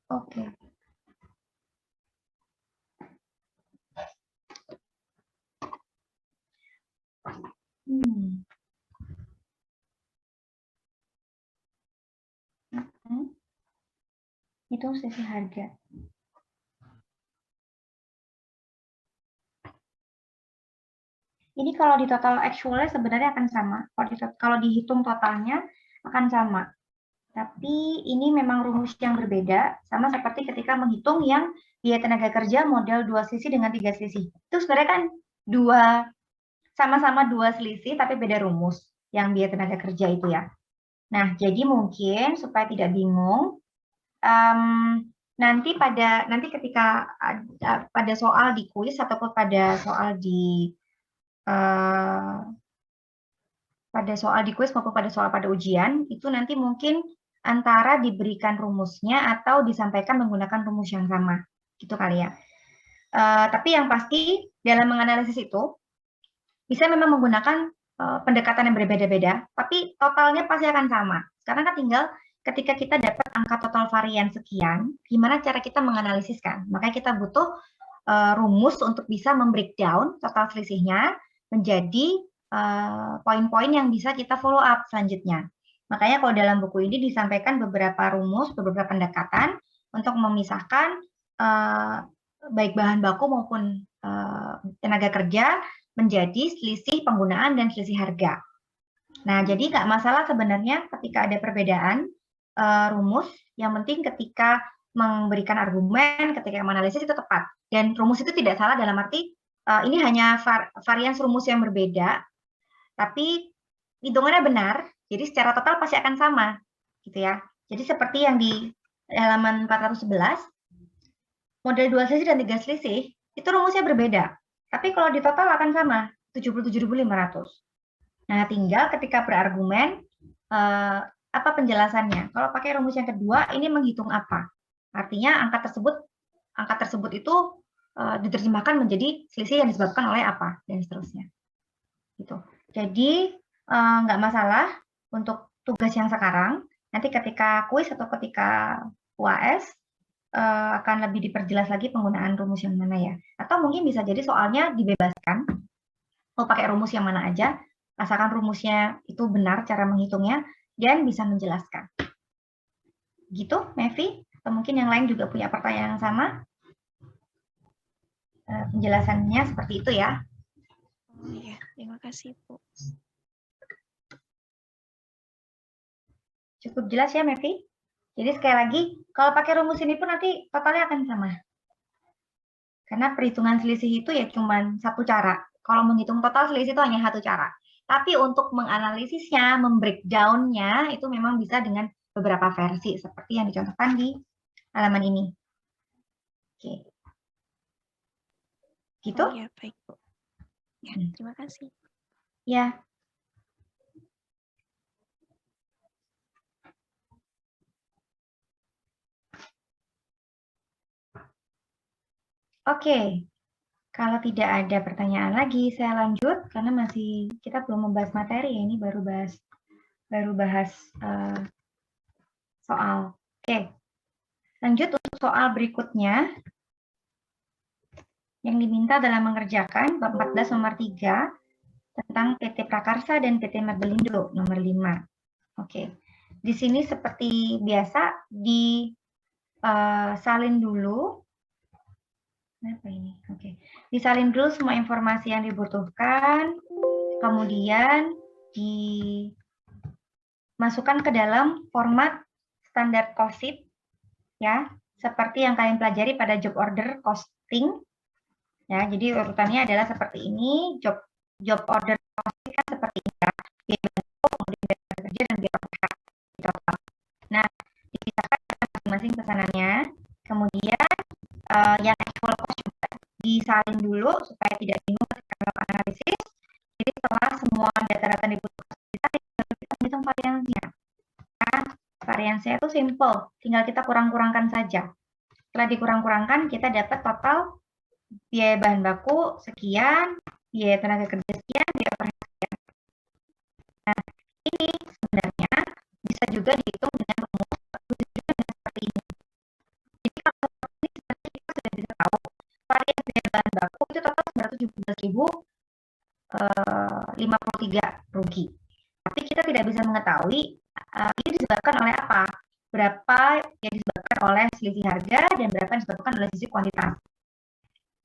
Oke. Itu sisi harga. Ini kalau di total actualnya sebenarnya akan sama. Kalau dihitung totalnya akan sama. Tapi ini memang rumus yang berbeda, sama seperti ketika menghitung yang biaya tenaga kerja model 2 selisih dengan 3 selisih. Itu sebenarnya kan sama-sama 2 selisih tapi beda rumus yang biaya tenaga kerja itu ya. Nah, jadi mungkin supaya tidak bingung, nanti ketika pada soal di kuis ataupun pada soal di kuis maupun pada soal pada ujian, itu nanti mungkin antara diberikan rumusnya atau disampaikan menggunakan rumus yang sama, gitu kali ya. Tapi yang pasti dalam menganalisis itu bisa memang menggunakan pendekatan yang berbeda-beda, tapi totalnya pasti akan sama. Sekarang kan tinggal ketika kita dapat angka total varian sekian, gimana cara kita menganalisiskan? Makanya kita butuh rumus untuk bisa membreakdown total selisihnya menjadi poin-poin yang bisa kita follow up selanjutnya. Makanya kalau dalam buku ini disampaikan beberapa rumus, beberapa pendekatan untuk memisahkan baik bahan baku maupun tenaga kerja menjadi selisih penggunaan dan selisih harga. Nah, jadi nggak masalah sebenarnya ketika ada perbedaan rumus, yang penting ketika memberikan argumen, ketika menganalisis itu tepat. Dan rumus itu tidak salah dalam arti ini hanya varian rumus yang berbeda, tapi hitungannya benar, jadi secara total pasti akan sama, gitu ya. Jadi seperti yang di halaman 411, model 2 selisih dan 3 selisih, itu rumusnya berbeda. Tapi kalau di total akan sama, 77.500. Nah, tinggal ketika berargumen, apa penjelasannya? Kalau pakai rumus yang kedua, ini menghitung apa? Artinya angka tersebut itu diterjemahkan menjadi selisih yang disebabkan oleh apa, dan seterusnya. Gitu. Jadi, nggak masalah untuk tugas yang sekarang. Nanti ketika kuis atau ketika UAS, akan lebih diperjelas lagi penggunaan rumus yang mana ya. Atau mungkin bisa jadi soalnya dibebaskan, mau pakai rumus yang mana aja, asalkan rumusnya itu benar cara menghitungnya, dan bisa menjelaskan. Gitu, Mevi? Atau mungkin yang lain juga punya pertanyaan yang sama? Penjelasannya seperti itu ya. Oh iya, terima kasih, Bu. Cukup jelas ya, Mevi? Jadi sekali lagi, kalau pakai rumus ini pun nanti totalnya akan sama. Karena perhitungan selisih itu ya cuma satu cara. Kalau menghitung total selisih itu hanya satu cara. Tapi untuk menganalisisnya, membreakdown-nya, itu memang bisa dengan beberapa versi, seperti yang dicontohkan di halaman ini. Oke. Gitu? Oh ya, baik, Bu. Ya, terima kasih. Ya. Oke. Kalau tidak ada pertanyaan lagi, saya lanjut karena kita belum membahas materi ya, ini baru bahas soal. Oke. Lanjut untuk soal berikutnya. Yang diminta dalam mengerjakan bab 14 nomor 3 tentang PT Prakarsa dan PT Mebelindo nomor 5. Oke. Di sini seperti biasa disalin dulu. Apa ini? Oke. Disalin dulu semua informasi yang dibutuhkan, kemudian dimasukkan ke dalam format standar cost sheet ya, seperti yang kalian pelajari pada job order costing. Ya, jadi urutannya adalah seperti ini, job order costing kan seperti ini ya. Kemudian biaya kerja dan biaya pihak total. Nah, dipisahkan masing-masing pesanannya. Kemudian yang actual cost juga disalin dulu supaya tidak bingung ketika melakukan analisis. Jadi setelah semua data-data dibutuhkan kita hitung variansinya. Nah, variansinya itu simple, tinggal kita kurang-kurangkan saja. Setelah dikurang-kurangkan, kita dapat total biaya bahan baku sekian, biaya tenaga kerja sekian, biaya overhead sekian. Nah, ini sebenarnya bisa juga dihitung dengan rumus seperti ini. Jadi kalau seperti ini sebenarnya kita sudah bisa tahu varian biaya bahan baku itu total 917.053 rugi. Tapi kita tidak bisa mengetahui ini disebabkan oleh apa, berapa yang disebabkan oleh selisih harga dan berapa yang disebabkan oleh selisih kuantitas.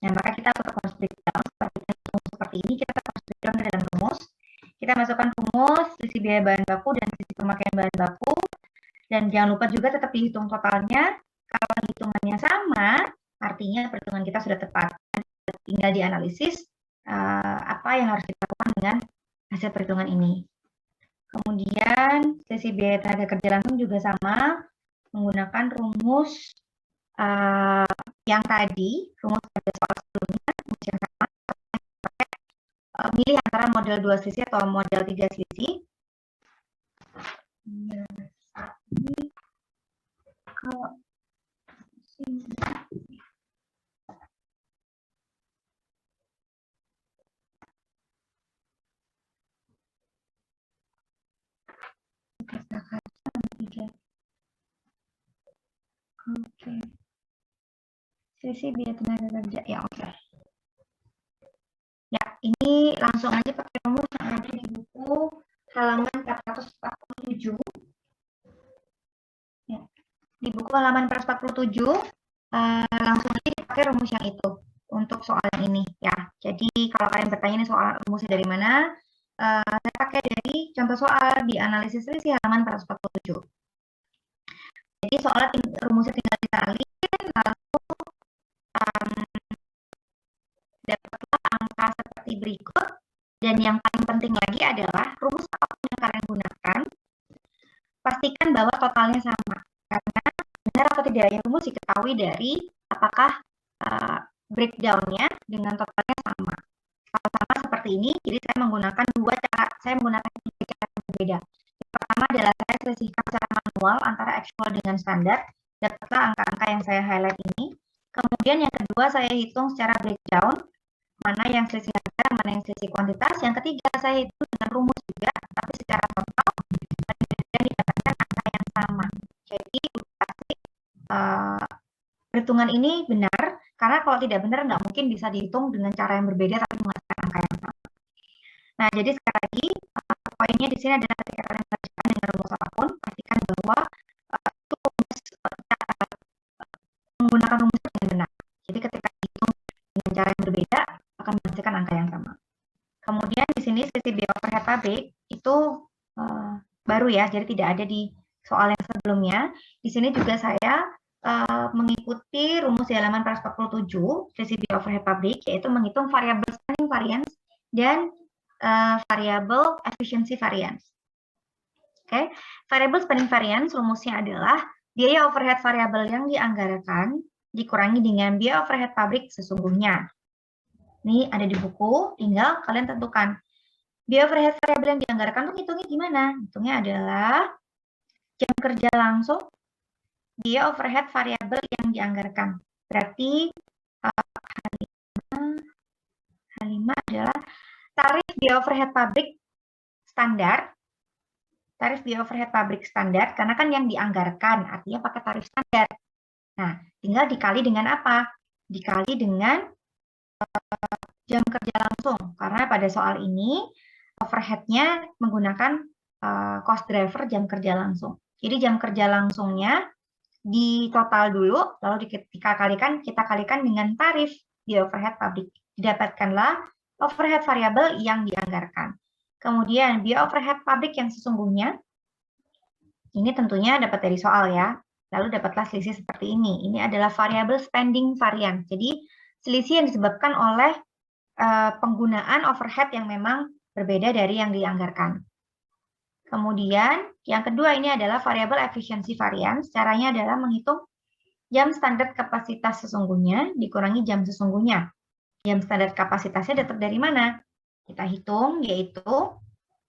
Nah, maka kita untuk harus breakdown seperti ini, kita harus breakdown ke dalam rumus. Kita masukkan rumus selisih biaya bahan baku dan selisih pemakaian bahan baku. Dan jangan lupa juga tetap dihitung totalnya. Kalau hitungannya sama, artinya perhitungan kita sudah tepat. Tinggal dianalisis apa yang harus kita lakukan dengan hasil perhitungan ini. Kemudian selisih biaya tenaga kerja langsung juga sama, menggunakan rumus yang tadi, rumus pada soal sebelumnya, rumus yang sama, milih antara model 2 selisih atau model 3 selisih. Selisih biaya tenaga kerja. Ya, oke. Ya, ini langsung aja pakai rumus yang ada di buku halaman 447. Ya. Di buku halaman 447, langsung aja dipakai rumus yang itu untuk soal yang ini. Ya, jadi kalau kalian bertanya ini soal rumusnya dari mana, saya pakai dari contoh soal di analisis selisih halaman 447. Jadi soalnya rumusnya tinggal disalin, lalu dapatlah angka seperti berikut. Dan yang paling penting lagi adalah rumus apapun yang kalian gunakan, pastikan bahwa totalnya sama. Karena benar atau tidaknya rumus diketahui dari apakah breakdown-nya dengan totalnya sama. Kalau sama seperti ini, jadi saya menggunakan tiga cara yang berbeda. Yang pertama adalah saya selisihkan secara manual antara actual dengan standar, dapatlah angka-angka yang saya highlight ini. Kemudian yang kedua, saya hitung secara breakdown, mana yang selisih harga, mana yang selisih kuantitas. Yang ketiga, saya hitung dengan rumus juga, tapi secara total, dan didapatkan angka yang sama. Jadi, pasti perhitungan ini benar, karena kalau tidak benar, nggak mungkin bisa dihitung dengan cara yang berbeda, tapi menghasilkan angka yang sama. Nah, jadi sekali lagi, poinnya di sini adalah ketika kalian mengerjakan dengan rumus apapun, pastikan bahwa menggunakan rumus dengan benar. Jadi ketika dihitung dengan cara yang berbeda, akan menghasilkan angka yang sama. Kemudian di sini selisih biaya overhead pabrik itu baru ya, jadi tidak ada di soal yang sebelumnya. Di sini juga saya mengikuti rumus di halaman 447 selisih biaya overhead pabrik, yaitu menghitung variabel spending variance dan variabel efficiency variance. Oke, variabel spending variance rumusnya adalah biaya overhead variabel yang dianggarkan dikurangi dengan biaya overhead pabrik sesungguhnya. Ini ada di buku, tinggal kalian tentukan. Biaya overhead variabel yang dianggarkan itu hitungnya gimana? Hitungnya adalah jam kerja langsung, biaya overhead variabel yang dianggarkan. Berarti H5 adalah tarif biaya overhead pabrik standar. Tarif biaya overhead pabrik standar, karena kan yang dianggarkan, artinya pakai tarif standar. Nah, tinggal dikali dengan apa? Dikali dengan jam kerja langsung, karena pada soal ini overhead-nya menggunakan cost driver jam kerja langsung. Jadi jam kerja langsungnya di total dulu, lalu kita kalikan dengan tarif biaya overhead pabrik. Didapatkanlah overhead variabel yang dianggarkan. Kemudian biaya overhead pabrik yang sesungguhnya, ini tentunya dapat dari soal ya. Lalu dapatlah selisih seperti ini. Ini adalah variabel spending variance. Jadi selisih yang disebabkan oleh penggunaan overhead yang memang berbeda dari yang dianggarkan. Kemudian yang kedua ini adalah variabel efficiency variance. Caranya adalah menghitung jam standar kapasitas sesungguhnya dikurangi jam sesungguhnya. Jam standar kapasitasnya dapat dari mana? Kita hitung, yaitu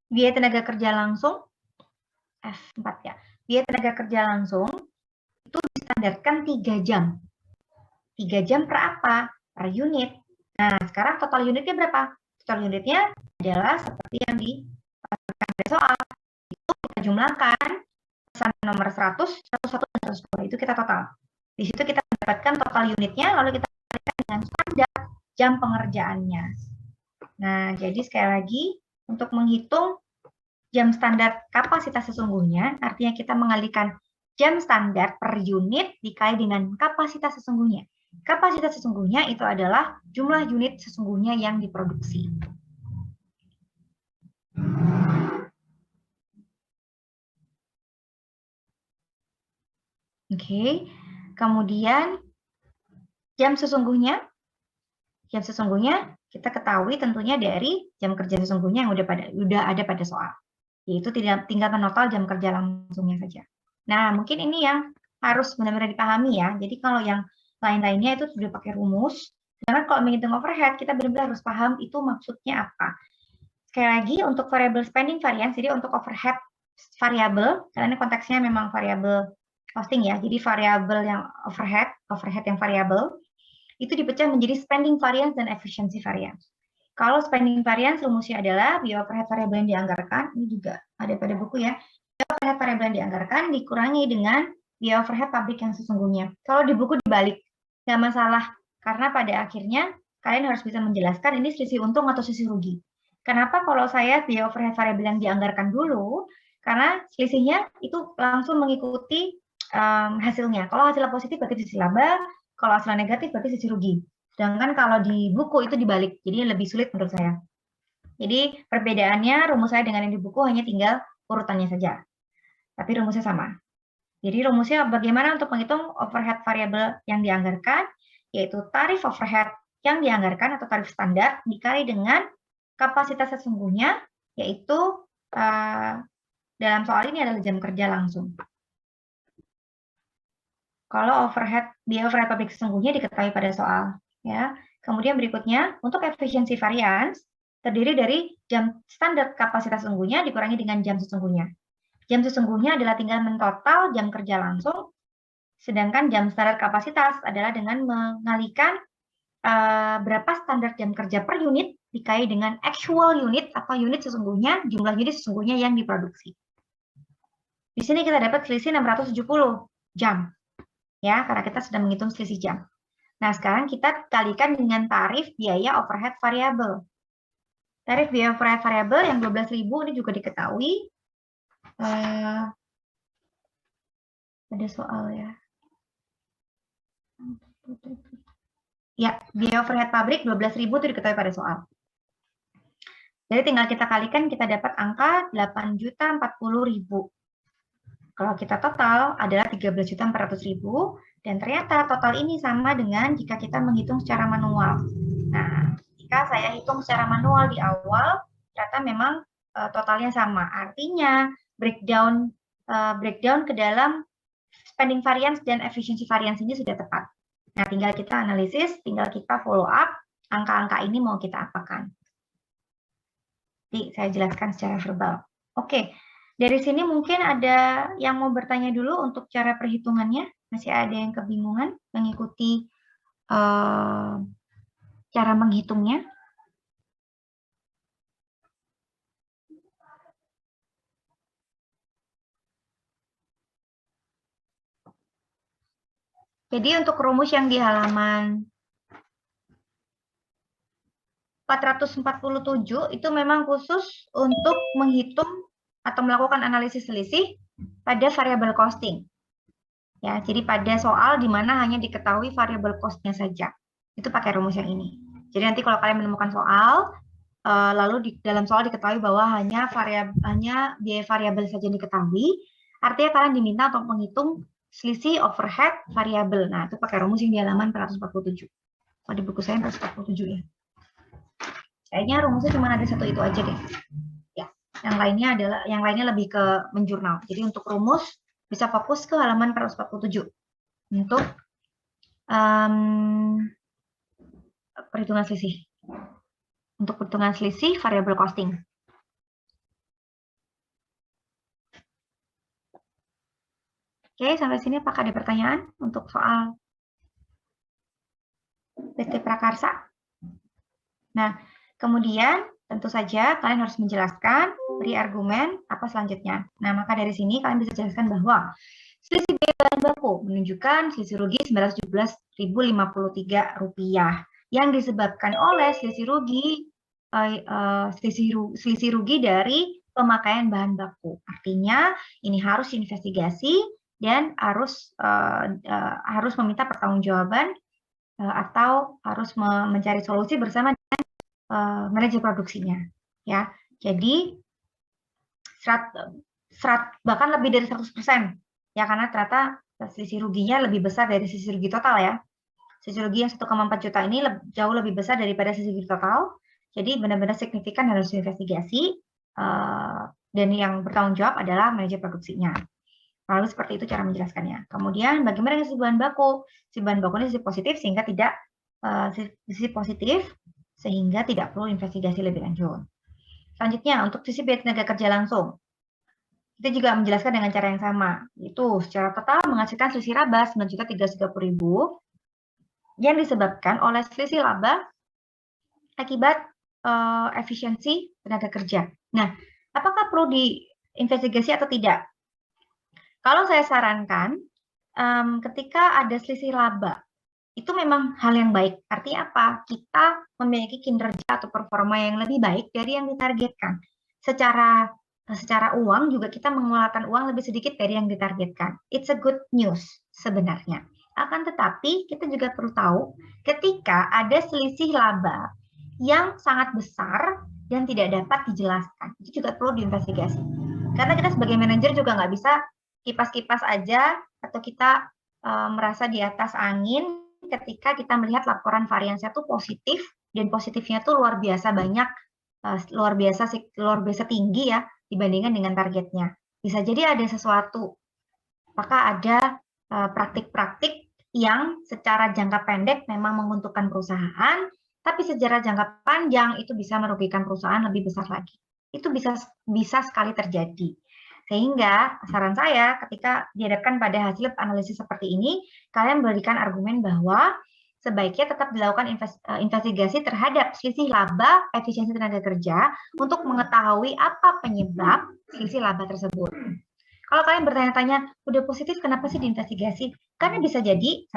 biaya tenaga kerja langsung, F4 ya. Biaya tenaga kerja langsung itu distandarkan 3 jam. 3 jam per apa? Per unit. Nah, sekarang total unitnya berapa? Total unitnya adalah seperti yang dikatakan pada soal. Itu kita jumlahkan pesan nomor 100, 101, dan 102. Itu kita total. Di situ kita mendapatkan total unitnya, lalu kita kalikan dengan standar jam pengerjaannya. Nah, jadi sekali lagi, untuk menghitung jam standar kapasitas sesungguhnya, artinya kita mengalihkan jam standar per unit dikali dengan kapasitas sesungguhnya. Kapasitas sesungguhnya itu adalah jumlah unit sesungguhnya yang diproduksi. Oke, kemudian jam sesungguhnya kita ketahui tentunya dari jam kerja sesungguhnya yang udah ada pada soal, yaitu tinggal menotal jam kerja langsungnya saja. Nah, mungkin ini yang harus benar-benar dipahami ya. Jadi kalau yang lain-lainnya itu sudah pakai rumus, karena kalau menghitung overhead kita benar-benar harus paham itu maksudnya apa. Sekali lagi untuk variable spending variance, jadi untuk overhead variable, karena ini konteksnya memang variable costing ya, jadi variable yang overhead yang variable, itu dipecah menjadi spending variance dan efficiency variance. Kalau spending variance rumusnya adalah biaya overhead variable yang dianggarkan, ini juga ada pada buku ya, biaya overhead variable yang dianggarkan dikurangi dengan biaya overhead pabrik yang sesungguhnya. Kalau di buku dibalik, nggak masalah, karena pada akhirnya kalian harus bisa menjelaskan ini selisih untung atau selisih rugi. Kenapa kalau saya biaya overhead variabel yang dianggarkan dulu? Karena selisihnya itu langsung mengikuti hasilnya. Kalau hasilnya positif berarti selisih laba, kalau hasilnya negatif berarti selisih rugi. Sedangkan kalau di buku itu dibalik, jadi lebih sulit menurut saya. Jadi perbedaannya rumus saya dengan yang di buku hanya tinggal urutannya saja. Tapi rumusnya sama. Jadi rumusnya bagaimana untuk menghitung overhead variabel yang dianggarkan, yaitu tarif overhead yang dianggarkan atau tarif standar dikali dengan kapasitas sesungguhnya, yaitu dalam soal ini adalah jam kerja langsung. Kalau biaya overhead pabrik sesungguhnya diketahui pada soal. Ya. Kemudian berikutnya, untuk efisiensi varians, terdiri dari jam standar kapasitas sesungguhnya dikurangi dengan jam sesungguhnya. Jam sesungguhnya adalah tinggal mentotal jam kerja langsung, sedangkan jam standar kapasitas adalah dengan mengalikan berapa standar jam kerja per unit dikali dengan actual unit atau unit sesungguhnya, jumlah unit sesungguhnya yang diproduksi. Di sini kita dapat selisih 670 jam, ya, karena kita sudah menghitung selisih jam. Nah, sekarang kita kalikan dengan tarif biaya overhead variabel. Tarif biaya overhead variabel yang 12.000 ini juga diketahui. Ada soal ya. Ya, biaya overhead pabrik 12.000 itu diketahui pada soal. Jadi tinggal kita kalikan, kita dapat angka 8.040.000. Kalau kita total adalah 13.400.000, dan ternyata total ini sama dengan jika kita menghitung secara manual. Nah, jika saya hitung secara manual di awal, ternyata memang totalnya sama. Artinya breakdown ke dalam spending variance dan efficiency variance ini sudah tepat. Nah, tinggal kita analisis, tinggal kita follow up, angka-angka ini mau kita apakan. Jadi, saya jelaskan secara verbal. Oke, dari sini mungkin ada yang mau bertanya dulu untuk cara perhitungannya. Masih ada yang kebingungan mengikuti cara menghitungnya? Jadi untuk rumus yang di halaman 447 itu memang khusus untuk menghitung atau melakukan analisis selisih pada variable costing. Ya, jadi pada soal di mana hanya diketahui variable cost-nya saja. Itu pakai rumus yang ini. Jadi nanti kalau kalian menemukan soal, lalu di dalam soal diketahui bahwa hanya biaya variabel saja yang diketahui, artinya kalian diminta untuk menghitung selisih overhead variabel. Nah, itu pakai rumus yang di halaman 447. Kalau di buku saya 447 ya. Kayaknya rumusnya cuma ada satu itu aja deh. Ya, yang lainnya lebih ke menjurnal. Jadi untuk rumus bisa fokus ke halaman 447 untuk perhitungan selisih. Untuk perhitungan selisih variable costing. Oke, sampai sini apakah ada pertanyaan untuk soal PT Prakarsa? Nah, kemudian tentu saja kalian harus menjelaskan, beri argumen apa selanjutnya. Nah, maka dari sini kalian bisa jelaskan bahwa selisih biaya bahan baku menunjukkan selisih rugi Rp917.053 yang disebabkan oleh selisih rugi dari pemakaian bahan baku. Artinya ini harus diinvestigasi dan harus meminta pertanggungjawaban atau harus mencari solusi bersama dengan manajer produksinya. Ya, jadi bahkan lebih dari 100%. Ya, karena ternyata selisih ruginya lebih besar dari selisih rugi total ya. Selisih rugi yang 1,4 juta ini jauh lebih besar daripada selisih rugi total. Jadi benar-benar signifikan harus diinvestigasi dan yang bertanggung jawab adalah manajer produksinya. Lalu seperti itu cara menjelaskannya. Kemudian bagaimana dengan sisi bahan baku? Sisi bahan baku ini sisi positif sehingga tidak perlu investigasi lebih lanjut. Selanjutnya untuk sisi biaya tenaga kerja langsung. Kita juga menjelaskan dengan cara yang sama, yaitu secara total menghasilkan selisih laba 9.330.000 yang disebabkan oleh selisih laba akibat efisiensi tenaga kerja. Nah, apakah perlu diinvestigasi atau tidak? Kalau saya sarankan, ketika ada selisih laba itu memang hal yang baik. Artinya apa? Kita memiliki kinerja atau performa yang lebih baik dari yang ditargetkan. Secara uang juga kita mengeluarkan uang lebih sedikit dari yang ditargetkan. It's a good news sebenarnya. Akan tetapi kita juga perlu tahu ketika ada selisih laba yang sangat besar dan tidak dapat dijelaskan, itu juga perlu diinvestigasi. Karena kita sebagai manajer juga nggak bisa kipas-kipas aja atau kita merasa di atas angin ketika kita melihat laporan variansnya itu positif dan positifnya tuh luar biasa banyak, luar biasa tinggi ya dibandingkan dengan targetnya. Bisa jadi ada sesuatu, apakah ada praktik-praktik yang secara jangka pendek memang menguntungkan perusahaan, tapi secara jangka panjang itu bisa merugikan perusahaan lebih besar lagi. Itu bisa sekali terjadi. Sehingga saran saya ketika dihadapkan pada hasil analisis seperti ini, kalian berikan argumen bahwa sebaiknya tetap dilakukan investigasi terhadap selisih laba efisiensi tenaga kerja untuk mengetahui apa penyebab selisih laba tersebut. Kalau kalian bertanya-tanya, udah positif kenapa sih diinvestigasi? Karena bisa jadi,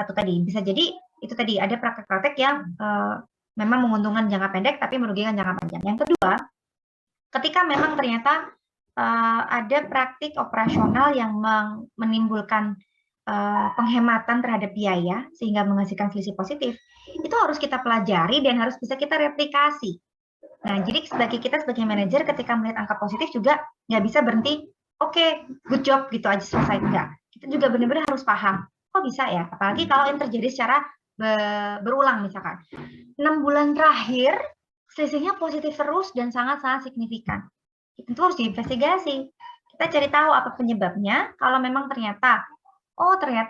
bisa jadi itu tadi ada praktek-praktek yang memang menguntungkan jangka pendek tapi merugikan jangka panjang. Yang kedua, ketika memang ternyata ada praktik operasional yang menimbulkan penghematan terhadap biaya sehingga menghasilkan selisih positif, itu harus kita pelajari dan harus bisa kita replikasi. Nah, jadi kita sebagai manajer ketika melihat angka positif juga nggak bisa berhenti, oke, good job gitu aja selesai, enggak. Kita juga benar-benar harus paham, kok bisa ya? Apalagi kalau yang terjadi secara berulang misalkan. 6 bulan terakhir selisihnya positif terus dan sangat-sangat signifikan. Itu harus diinvestigasi. Kita cari tahu apa penyebabnya. Kalau memang ternyata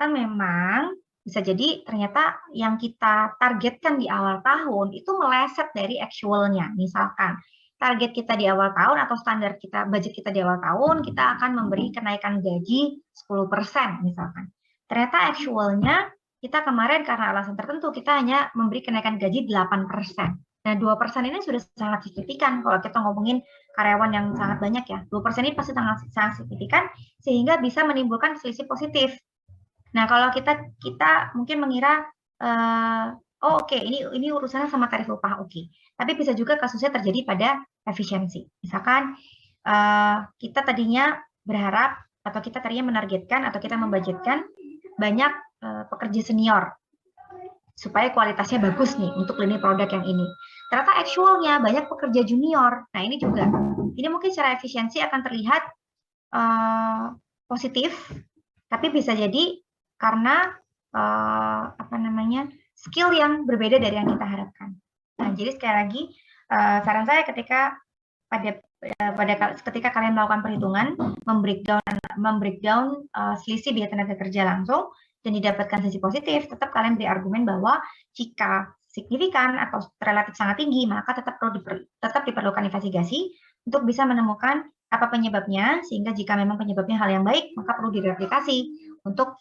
memang bisa jadi ternyata yang kita targetkan di awal tahun itu meleset dari actualnya. Misalkan target kita di awal tahun atau standar kita, budget kita di awal tahun, kita akan memberi kenaikan gaji 10% misalkan. Ternyata actualnya kita kemarin karena alasan tertentu kita hanya memberi kenaikan gaji 8%. Nah, 2% ini sudah sangat signifikan kalau kita ngomongin karyawan yang sangat banyak ya. 2% ini pasti sangat signifikan sehingga bisa menimbulkan selisih positif. Nah, kalau kita mungkin mengira oke, ini urusannya sama tarif upah, oke. Tapi bisa juga kasusnya terjadi pada efisiensi. Misalkan kita tadinya berharap atau kita tadinya menargetkan atau kita membudgetkan banyak pekerja senior supaya kualitasnya bagus nih untuk lini produk yang ini. Ternyata actualnya banyak pekerja junior. Nah, ini mungkin secara efisiensi akan terlihat positif, tapi bisa jadi karena skill yang berbeda dari yang kita harapkan. Nah, jadi sekali lagi saran saya ketika ketika kalian melakukan perhitungan, membreakdown selisih biaya tenaga kerja langsung dan didapatkan sisi positif, tetap kalian beri argumen bahwa jika signifikan atau relatif sangat tinggi, maka tetap diperlukan investigasi untuk bisa menemukan apa penyebabnya, sehingga jika memang penyebabnya hal yang baik, maka perlu direplikasi untuk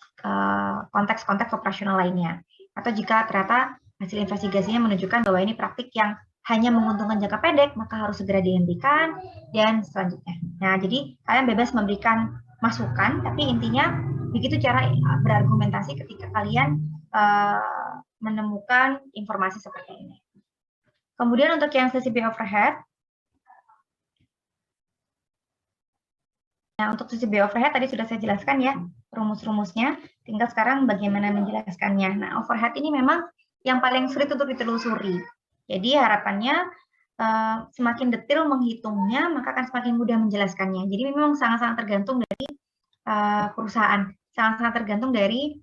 konteks-konteks operasional lainnya. Atau jika ternyata hasil investigasinya menunjukkan bahwa ini praktik yang hanya menguntungkan jangka pendek, maka harus segera dihentikan, dan selanjutnya. Nah, jadi kalian bebas memberikan masukan, tapi intinya begitu cara berargumentasi ketika kalian menemukan informasi seperti ini. Kemudian untuk yang sisi biaya overhead, nah untuk sisi biaya overhead tadi sudah saya jelaskan ya rumus-rumusnya, tinggal sekarang bagaimana menjelaskannya. Nah, overhead ini memang yang paling sulit untuk ditelusuri. Jadi harapannya semakin detail menghitungnya, maka akan semakin mudah menjelaskannya. Jadi memang sangat-sangat tergantung dari perusahaan, sangat-sangat tergantung dari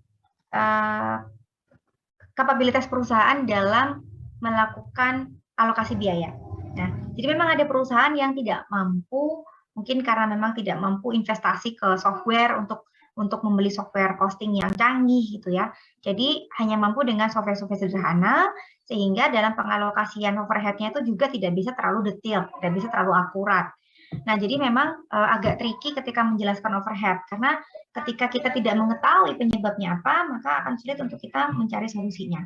kapabilitas perusahaan dalam melakukan alokasi biaya. Nah, jadi memang ada perusahaan yang tidak mampu, mungkin karena memang tidak mampu investasi ke software untuk membeli software costing yang canggih gitu ya. Jadi hanya mampu dengan software-software sederhana, sehingga dalam pengalokasian overhead-nya itu juga tidak bisa terlalu detail, tidak bisa terlalu akurat. Nah, jadi memang agak tricky ketika menjelaskan overhead, karena ketika kita tidak mengetahui penyebabnya apa, maka akan sulit untuk kita mencari solusinya.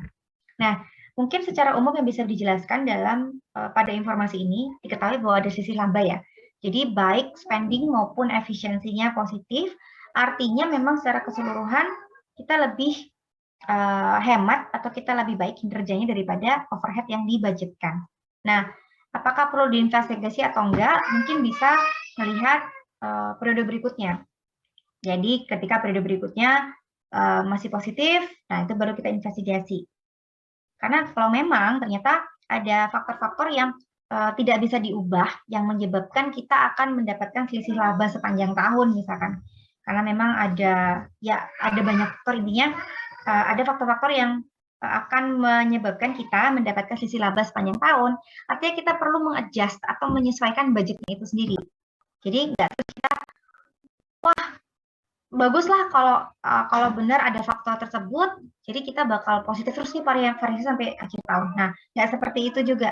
Nah, mungkin secara umum yang bisa dijelaskan dalam pada informasi ini, diketahui bahwa ada sisi laba ya. Jadi baik spending maupun efisiensinya positif, artinya memang secara keseluruhan kita lebih hemat atau kita lebih baik kinerjanya daripada overhead yang dibudgetkan. Nah, apakah perlu diinvestigasi atau enggak? Mungkin bisa melihat periode berikutnya. Jadi ketika periode berikutnya masih positif, nah itu baru kita investigasi. Karena kalau memang ternyata ada faktor-faktor yang tidak bisa diubah, yang menyebabkan kita akan mendapatkan selisih laba sepanjang tahun misalkan. Karena memang ada banyak faktor, intinya ada faktor-faktor yang akan menyebabkan kita mendapatkan selisih laba sepanjang tahun. Artinya kita perlu mengadjust atau menyesuaikan budgetnya itu sendiri. Jadi nggak terus kita, wah baguslah kalau benar ada faktor tersebut, jadi kita bakal positif terus nih variasi sampai akhir tahun. Nah, nggak seperti itu juga.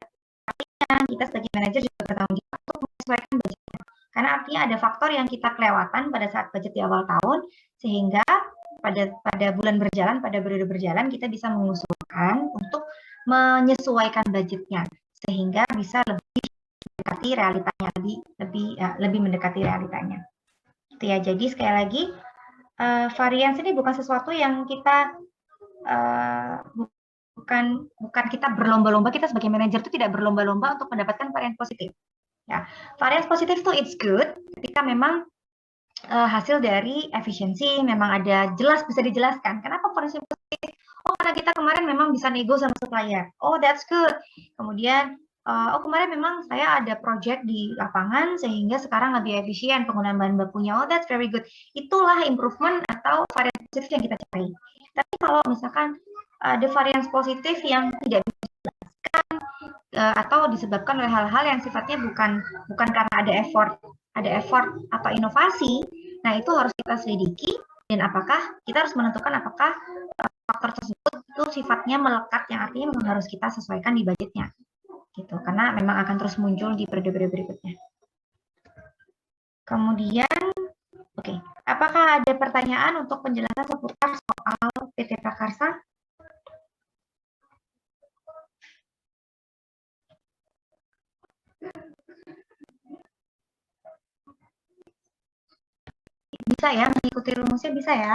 Artinya kita sebagai manajer juga bertanggung jawab untuk menyesuaikan budgetnya. Karena artinya ada faktor yang kita kelewatan pada saat budget di awal tahun, sehingga pada bulan berjalan, pada periode berjalan, kita bisa mengusulkan untuk menyesuaikan budgetnya, sehingga bisa lebih mendekati realitanya, lebih mendekati realitanya. Itu ya. Jadi sekali lagi, varians ini bukan sesuatu yang kita bukan kita berlomba-lomba, kita sebagai manajer itu tidak berlomba-lomba untuk mendapatkan varians positif. Ya, varians positif itu it's good ketika memang hasil dari efisiensi, memang ada jelas bisa dijelaskan. Kenapa varians positif? Oh, karena kita kemarin memang bisa nego sama supplier. Oh, that's good. Kemudian kemarin memang saya ada project di lapangan sehingga sekarang lebih efisien penggunaan bahan bakunya. Oh, that's very good. Itulah improvement atau varians positif yang kita cari. Tapi kalau misalkan ada varians positif yang tidak bisa dijelaskan atau disebabkan oleh hal-hal yang sifatnya bukan karena ada effort atau inovasi, nah itu harus kita selidiki, dan apakah kita harus menentukan apakah faktor tersebut itu sifatnya melekat, yang artinya memang harus kita sesuaikan di budgetnya. Gitu, karena memang akan terus muncul di periode-periode berikutnya. Kemudian, apakah ada pertanyaan untuk penjelasan seputar soal PT Prakarsa? Bisa ya, mengikuti rumusnya bisa ya.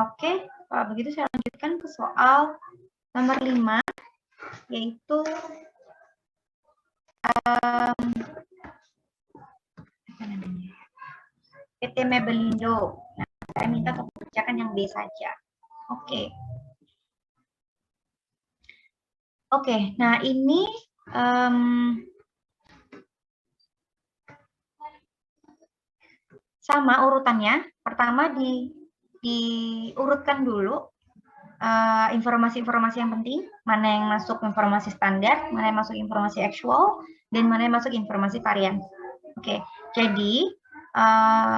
Oke, kalau begitu saya lanjutkan ke soal nomor 5, yaitu PT Mebelindo. Nah, saya minta untuk bacakan yang B saja. Oke, nah ini sama urutannya. Pertama diurutkan dulu informasi-informasi yang penting, mana yang masuk informasi standar, mana yang masuk informasi actual, dan mana yang masuk informasi varian. Jadi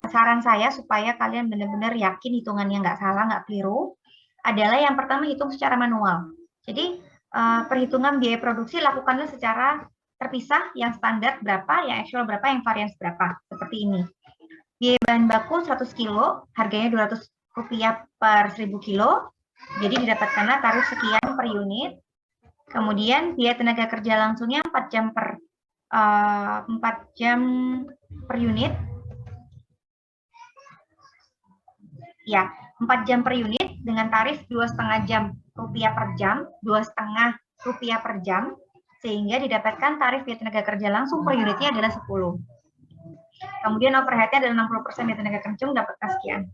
saran saya supaya kalian benar-benar yakin hitungannya nggak salah, nggak keliru, adalah yang pertama hitung secara manual. Jadi perhitungan biaya produksi lakukanlah secara terpisah, yang standar berapa, yang actual berapa, yang varian berapa, seperti ini. Biaya bahan baku 100 kilo, harganya Rp200 per 1000 kilo, jadi didapatkanlah tarif sekian per unit. Kemudian biaya tenaga kerja langsungnya 4 jam per unit. Ya, 4 jam per unit dengan tarif Rp2,5 per jam, Rp2,5 per jam, sehingga didapatkan tarif biaya tenaga kerja langsung per unitnya adalah 10. Kemudian overhead-nya adalah 60% biaya tenaga kerja, dapatkan sekian.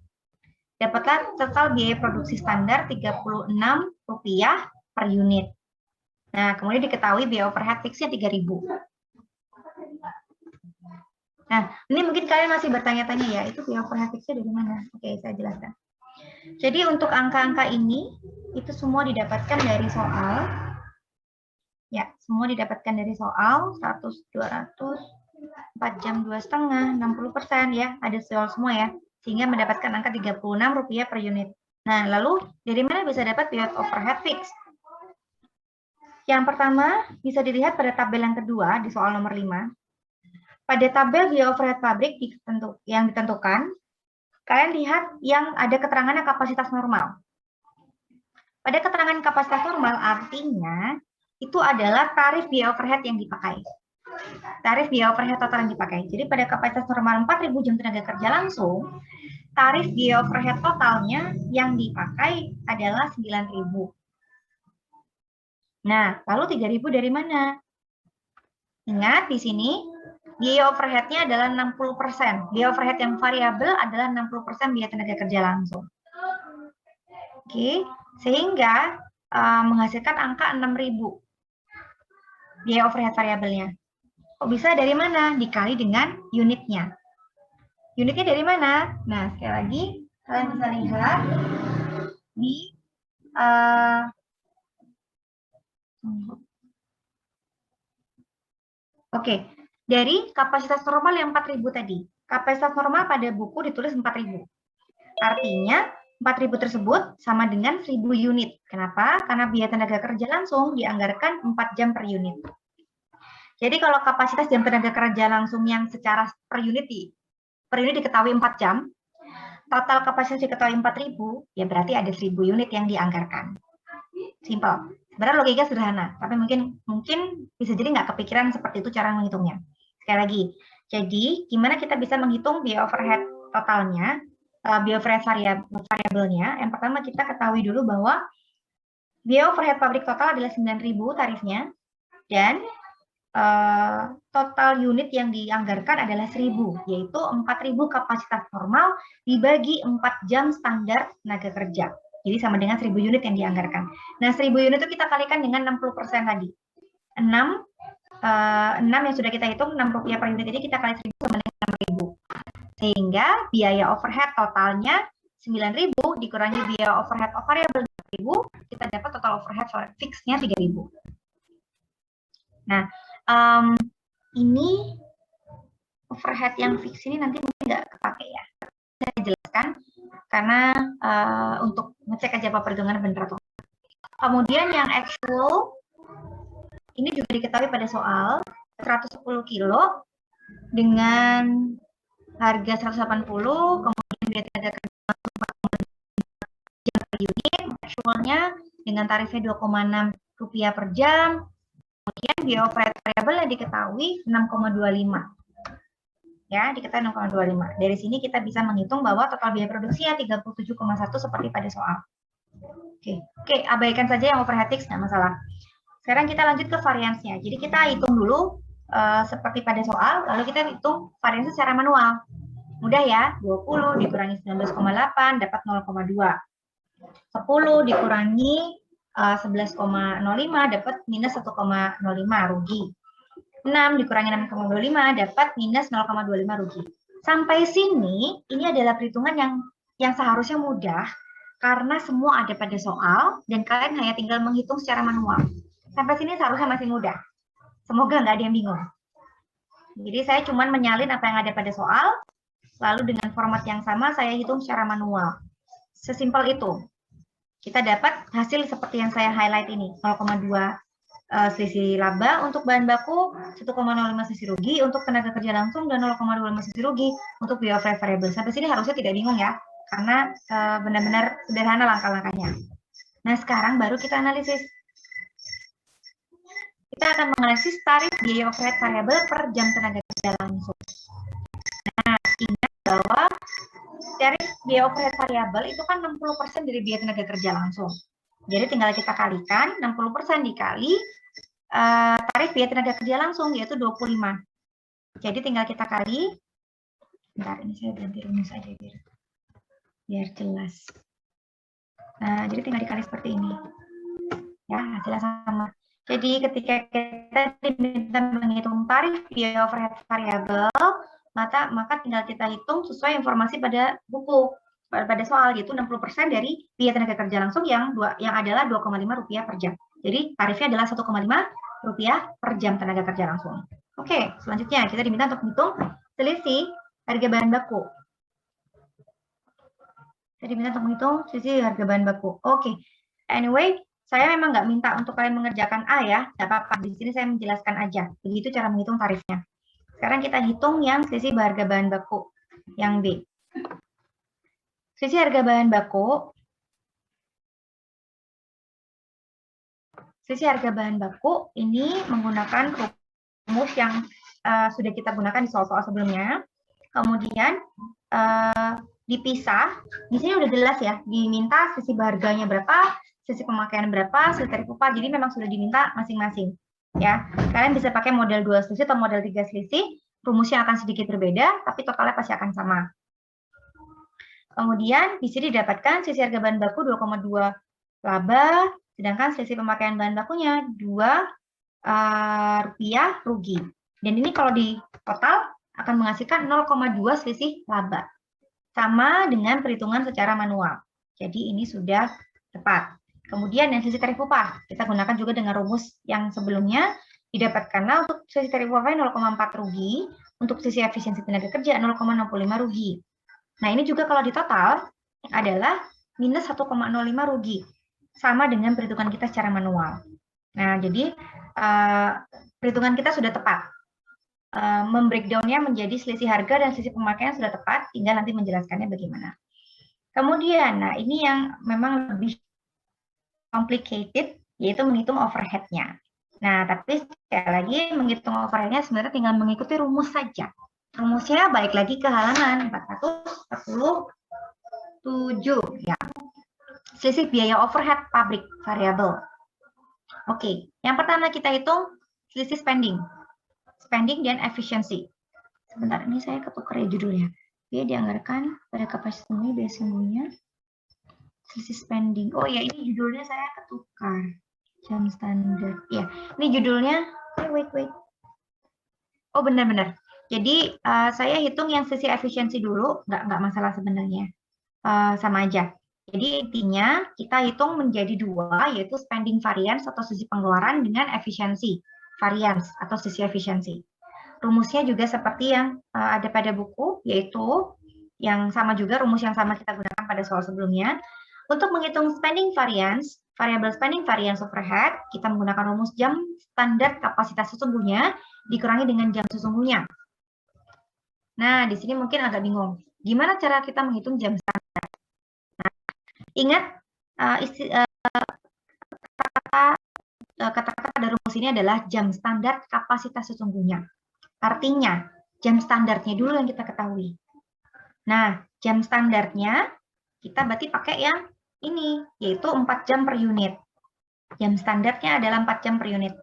Dapatlah total biaya produksi standar Rp36 per unit. Nah, kemudian diketahui biaya overhead fixnya 3.000. Nah, ini mungkin kalian masih bertanya-tanya ya, itu biaya overhead fixnya dari mana? Oke, saya jelaskan. Jadi untuk angka-angka ini, itu semua didapatkan dari soal. Ya, semua didapatkan dari soal, 100, 200, 4 jam 2,5, 60% ya, ada soal semua ya. Sehingga mendapatkan angka Rp36 per unit. Nah, lalu dari mana bisa dapat biaya overhead fix? Yang pertama, bisa dilihat pada tabel yang kedua di soal nomor 5. Pada tabel biaya overhead pabrik yang ditentukan, kalian lihat yang ada keterangannya kapasitas normal. Pada keterangan kapasitas normal artinya itu adalah tarif biaya overhead yang dipakai. tarif biaya overhead total yang dipakai. Jadi pada kapasitas normal 4.000 jam tenaga kerja langsung, tarif biaya overhead totalnya yang dipakai adalah 9.000. Nah, lalu 3.000 dari mana? Ingat di sini biaya overhead-nya adalah 60%. Biaya overhead yang variabel adalah 60% biaya tenaga kerja langsung. Oke, sehingga menghasilkan angka 6.000 biaya overhead variabelnya. Kok bisa dari mana? Dikali dengan unitnya. Unitnya dari mana? Nah, sekali lagi kalian bisa lihat di oke, dari kapasitas normal yang 4.000 tadi. Kapasitas normal pada buku ditulis 4.000. Artinya 4.000 tersebut sama dengan 1.000 unit. Kenapa? Karena biaya tenaga kerja langsung dianggarkan 4 jam per unit. Jadi kalau kapasitas jam tenaga kerja langsung yang secara per unit diketahui 4 jam, total kapasitas diketahui 4.000, ya berarti ada 1.000 unit yang dianggarkan. Simple. Sebenarnya logika sederhana, tapi mungkin bisa jadi nggak kepikiran seperti itu cara menghitungnya. Sekali lagi, jadi gimana kita bisa menghitung biaya overhead totalnya, biaya overhead variabelnya? Yang pertama kita ketahui dulu bahwa biaya overhead pabrik total adalah 9.000 tarifnya, dan total unit yang dianggarkan adalah 1.000, yaitu 4.000 kapasitas normal dibagi 4 jam standar tenaga kerja. Jadi sama dengan 1.000 unit yang dianggarkan. Nah, 1.000 unit itu kita kalikan dengan 60% tadi. 6 yang sudah kita hitung, Rp6 per unit, jadi kita kali 1.000 sama dengan 6.000. Sehingga biaya overhead totalnya 9.000 dikurangi biaya overhead variabel 4.000, kita dapat total overhead fixnya 3.000. Nah, ini overhead yang fix ini nanti mungkin nggak kepake ya. Saya jelaskan karena untuk ngecek aja apa perhitungan benar atau enggak. Kemudian yang actual ini juga diketahui pada soal 110 kilo dengan harga 180, kemudian biaya tenaga kerja jam per unit, actualnya dengan tarifnya Rp2,6 per jam. Kemudian biaya overhead variabel yang diketahui 6,25. Ya, diketahui 6,25. Dari sini kita bisa menghitung bahwa total biaya produksinya 37,1 seperti pada soal. Oke, abaikan saja yang overhead fix, nggak masalah. Sekarang kita lanjut ke variansnya. Jadi kita hitung dulu seperti pada soal, lalu kita hitung variansnya secara manual. Mudah ya, 20 dikurangi 19,8 dapat 0,2. 10 dikurangi 11,05 dapat minus 1,05 rugi. 6 dikurangi 6,25 dapat minus 0,25 rugi. Sampai sini, ini adalah perhitungan yang seharusnya mudah karena semua ada pada soal dan kalian hanya tinggal menghitung secara manual. Sampai sini seharusnya masih mudah. Semoga nggak ada yang bingung. Jadi saya cuma menyalin apa yang ada pada soal, lalu dengan format yang sama saya hitung secara manual. Sesimpel itu. Kita dapat hasil seperti yang saya highlight ini, 0,2 selisih laba untuk bahan baku, 1,05 selisih rugi untuk tenaga kerja langsung, dan 0,25 selisih rugi untuk biaya overhead variable. Sampai sini harusnya tidak bingung ya, karena benar-benar sederhana langkah-langkahnya. Nah, sekarang baru kita analisis. Kita akan menganalisis tarif biaya overhead variable per jam tenaga kerja langsung. Nah, ingat bahwa tarif biaya overhead variabel itu kan 60% dari biaya tenaga kerja langsung. Jadi tinggal kita kalikan 60% dikali tarif biaya tenaga kerja langsung, yaitu 25. Jadi tinggal kita kali. Bentar, ini saya ganti rumus aja biar jelas. Nah, jadi tinggal dikali seperti ini. Ya, hasilnya sama. Jadi ketika kita diminta menghitung tarif biaya overhead variabel, maka tinggal kita hitung sesuai informasi pada buku, pada soal, yaitu 60% dari biaya tenaga kerja langsung yang adalah Rp2,5 per jam. Jadi tarifnya adalah Rp1,5 per jam tenaga kerja langsung. Oke, selanjutnya kita diminta untuk menghitung selisih harga bahan baku. Saya diminta untuk menghitung selisih harga bahan baku. Oke, anyway, saya memang nggak minta untuk kalian mengerjakan A ya, nggak apa-apa. Di sini saya menjelaskan aja. Begitu cara menghitung tarifnya. Sekarang kita hitung yang selisih harga bahan baku, yang B. Selisih harga bahan baku. Selisih harga bahan baku ini menggunakan rumus yang sudah kita gunakan di soal-soal sebelumnya. Kemudian dipisah, di sini udah jelas ya, diminta selisih harganya berapa, selisih pemakaian berapa, selisih tarif upah, jadi memang sudah diminta masing-masing. Ya, kalian bisa pakai model 2 selisih atau model 3 selisih, rumusnya akan sedikit berbeda, tapi totalnya pasti akan sama. Kemudian di sini didapatkan selisih harga bahan baku 2,2 laba, sedangkan selisih pemakaian bahan bakunya 2 rupiah rugi. Dan ini kalau di total akan menghasilkan 0,2 selisih laba. Sama dengan perhitungan secara manual. Jadi ini sudah tepat. Kemudian yang selisih tarif upah, kita gunakan juga dengan rumus yang sebelumnya, didapatkanlah untuk selisih tarif upah 0,4 rugi, untuk selisih efisiensi tenaga kerja 0,65 rugi. Nah ini juga kalau di total adalah minus 1,05 rugi, sama dengan perhitungan kita secara manual. Nah jadi perhitungan kita sudah tepat. Membreakdown-nya menjadi selisih harga dan selisih pemakaian sudah tepat, tinggal nanti menjelaskannya bagaimana. Kemudian, nah ini yang memang lebih complicated, yaitu menghitung overhead-nya. Nah, tapi sekali lagi menghitung overhead-nya sebenarnya tinggal mengikuti rumus saja. Rumusnya baik lagi ke halaman 447, ya. Selisih biaya overhead pabrik variabel. Oke, yang pertama kita hitung selisih spending dan efisiensi. Sebentar, ini saya ketukar ya judulnya. Dia dianggarkan pada kapasitas sembunyi, biaya sembunyinya, selisih spending. Oh ya, ini judulnya saya ketukar. Jam standar. Ya, ini judulnya. Wait. Oh benar-benar. Jadi saya hitung yang selisih efisiensi dulu, nggak masalah sebenarnya. Sama aja. Jadi intinya kita hitung menjadi 2, yaitu spending variance atau selisih pengeluaran dengan efisiensi variance atau sisi efisiensi. Rumusnya juga seperti yang ada pada buku, yaitu yang sama juga, rumus yang sama kita gunakan pada soal sebelumnya. Untuk menghitung spending variance, variable spending variance overhead, kita menggunakan rumus jam standar kapasitas sesungguhnya dikurangi dengan jam sesungguhnya. Nah, di sini mungkin agak bingung. Gimana cara kita menghitung jam standar? Nah, ingat kata-kata pada rumus ini adalah jam standar kapasitas sesungguhnya. Artinya, jam standarnya dulu yang kita ketahui. Nah, jam standarnya kita berarti pakai yang ini, yaitu 4 jam per unit. Jam standarnya adalah 4 jam per unit.